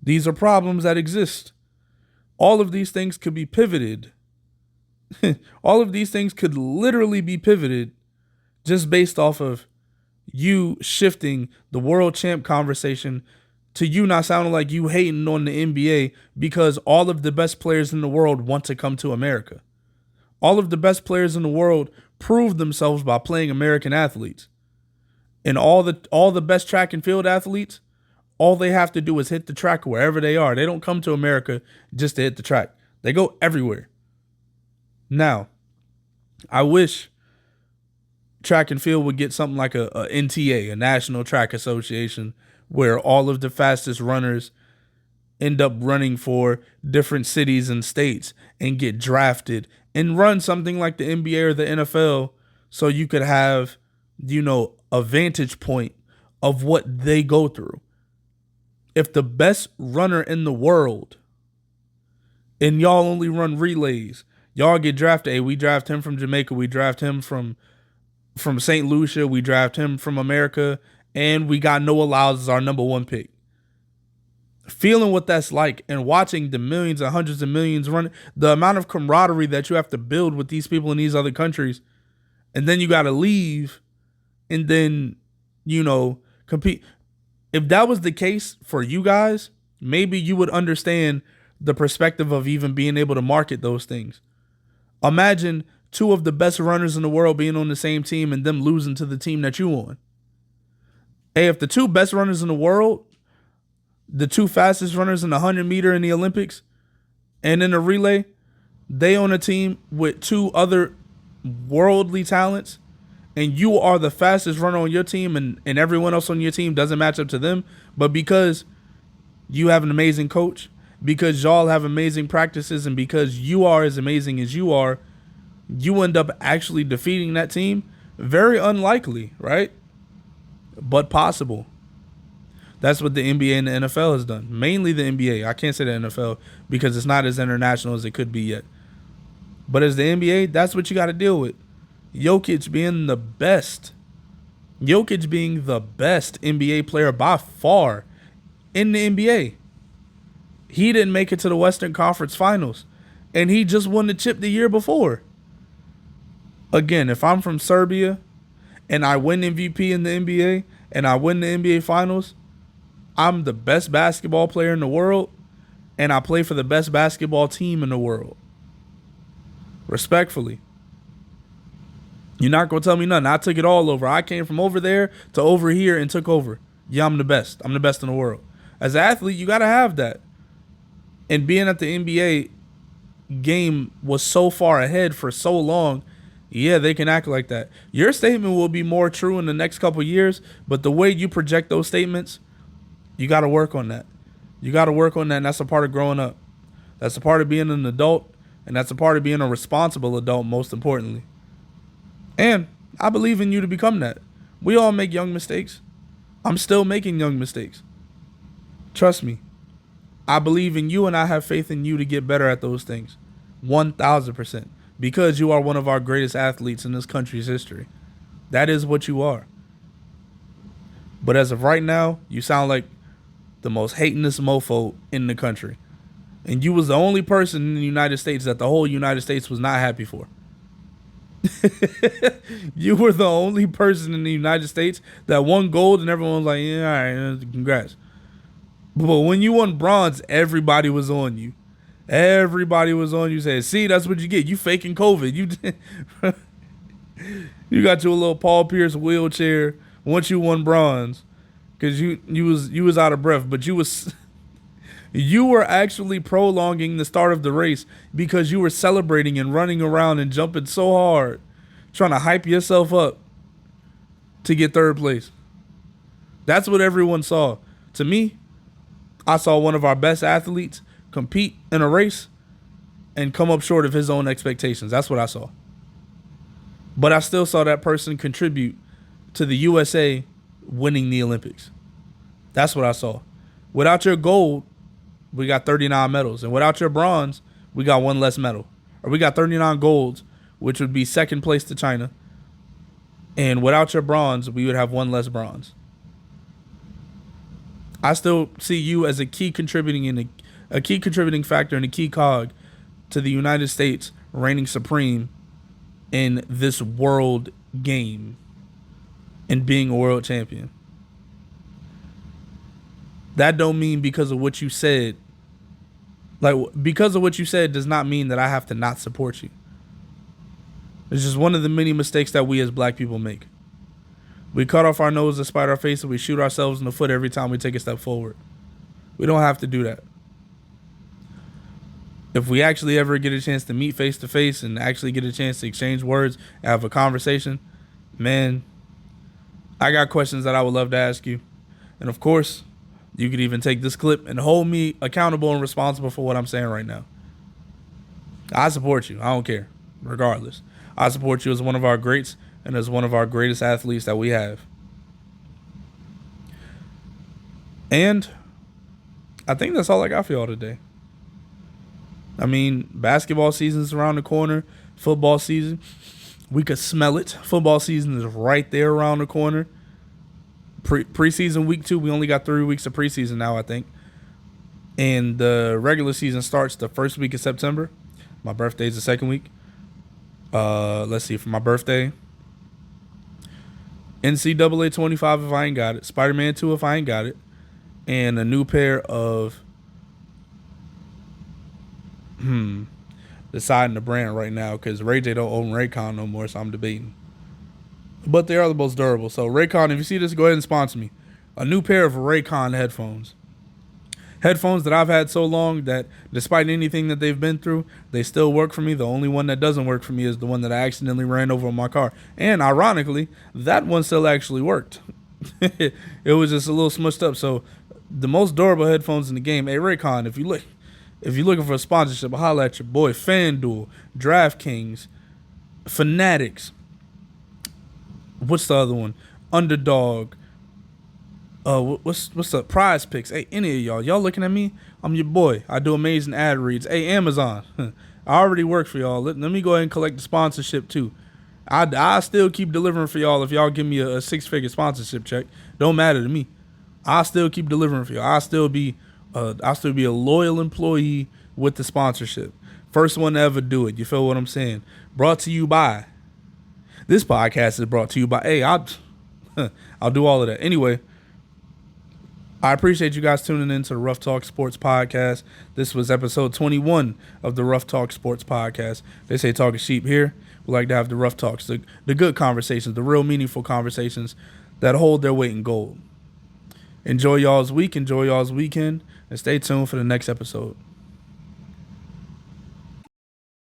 These are problems that exist. All of these things could be pivoted. All of these things could literally be pivoted just based off of you shifting the world champ conversation to you not sounding like you hating on the NBA because all of the best players in the world want to come to America. All of the best players in the world prove themselves by playing American athletes. And all the best track and field athletes, all they have to do is hit the track wherever they are. They don't come to America just to hit the track. They go everywhere. Now, I wish track and field would get something like a NTA, a National Track Association, where all of the fastest runners end up running for different cities and states and get drafted and run something like the NBA or the NFL, so you could have, a vantage point of what they go through. If the best runner in the world, and y'all only run relays, y'all get drafted. Hey, we draft him from Jamaica. We draft him from St. Lucia. We draft him from America. And we got Noah Lyles as our number one pick. Feeling what that's like and watching the millions and hundreds of millions run, the amount of camaraderie that you have to build with these people in these other countries, and then you got to leave and then, compete. If that was the case for you guys, maybe you would understand the perspective of even being able to market those things. Imagine two of the best runners in the world being on the same team and them losing to the team that you on. Hey, if the two best runners in the world, the two fastest runners in the 100-meter in the Olympics and in the relay, they on a team with two other worldly talents, and you are the fastest runner on your team and everyone else on your team doesn't match up to them, but because you have an amazing coach, because y'all have amazing practices, and because you are as amazing as you are, you end up actually defeating that team? Very unlikely, right? But possible. That's what the NBA and the NFL has done. Mainly the NBA. I can't say the NFL because it's not as international as it could be yet. But as the NBA, that's what you got to deal with. Jokic being the best. Jokic being the best NBA player by far in the NBA. He didn't make it to the Western Conference Finals. And he just won the chip the year before. Again, if I'm from Serbia and I win MVP in the NBA and I win the NBA Finals, I'm the best basketball player in the world and I play for the best basketball team in the world. Respectfully. You're not going to tell me nothing. I took it all over. I came from over there to over here and took over. Yeah, I'm the best. I'm the best in the world. As an athlete, you got to have that. And being at the NBA game was so far ahead for so long, yeah, they can act like that. Your statement will be more true in the next couple of years, but the way you project those statements, you got to work on that. You got to work on that, and that's a part of growing up. That's a part of being an adult, and that's a part of being a responsible adult, most importantly. And I believe in you to become that. We all make young mistakes. I'm still making young mistakes. Trust me. I believe in you, and I have faith in you to get better at those things. 1,000%. Because you are one of our greatest athletes in this country's history. That is what you are. But as of right now, you sound like the most hatingest mofo in the country. And you was the only person in the United States that the whole United States was not happy for. You were the only person in the United States that won gold and everyone was like, yeah, all right, congrats. But when you won bronze, everybody was on you. Everybody was on you. Said, see, that's what you get. You faking COVID. You got to a little Paul Pierce wheelchair once you won bronze because you was out of breath. But you were actually prolonging the start of the race because you were celebrating and running around and jumping so hard trying to hype yourself up to get third place. That's what everyone saw. To me, I saw one of our best athletes compete in a race and come up short of his own expectations. That's what I saw. But I still saw that person contribute to the USA winning the Olympics. That's what I saw. Without your gold, we got 39 medals. And without your bronze, we got one less medal. Or we got 39 golds, which would be second place to China. And without your bronze, we would have one less bronze. I still see you as a key contributing factor and a key cog to the United States reigning supreme in this world game and being a world champion. That don't mean because of what you said. Like, because of what you said does not mean that I have to not support you. It's just one of the many mistakes that we as black people make. We cut off our nose to spite our face, and we shoot ourselves in the foot every time we take a step forward. We don't have to do that. If we actually ever get a chance to meet face to face and actually get a chance to exchange words, have a conversation, man, I got questions that I would love to ask you. And of course, you could even take this clip and hold me accountable and responsible for what I'm saying right now. I support you. I don't care. Regardless. I support you as one of our greats and as one of our greatest athletes that we have. And I think that's all I got for y'all today. I mean, basketball season's around the corner. Football season, we could smell it. Football season is right there around the corner. Preseason week 2, we only got 3 weeks of preseason now, I think. And the regular season starts the first week of September. My birthday's the second week. Let's see, for my birthday, NCAA 25 if I ain't got it, Spider-Man 2 if I ain't got it, and a new pair of deciding the brand right now because Ray J don't own Raycon no more, so I'm debating. But they are the most durable. So Raycon, if you see this, go ahead and sponsor me. A new pair of Raycon headphones. Headphones that I've had so long that despite anything that they've been through, they still work for me. The only one that doesn't work for me is the one that I accidentally ran over in my car. And ironically, that one still actually worked. It was just a little smushed up. So the most durable headphones in the game. Hey, Raycon, if you're looking for a sponsorship, holla at your boy. FanDuel, DraftKings, Fanatics. What's the other one? Underdog. What's the Prize Picks? Hey, any of y'all looking at me? I'm your boy. I do amazing ad reads. Hey, Amazon. I already work for y'all. Let me go ahead and collect the sponsorship too. I still keep delivering for y'all if y'all give me a 6-figure sponsorship check. Don't matter to me. I still keep delivering for y'all. I'll still be a loyal employee with the sponsorship. First one to ever do it. You feel what I'm saying? Brought to you by. This podcast is brought to you by. Hey, I'll do all of that. Anyway, I appreciate you guys tuning in to the RuffTalk Sports Podcast. This was episode 21 of the RuffTalk Sports Podcast. They say talking sheep here. We like to have the rough talks, the good conversations, the real meaningful conversations that hold their weight in gold. Enjoy y'all's week, enjoy y'all's weekend, and stay tuned for the next episode.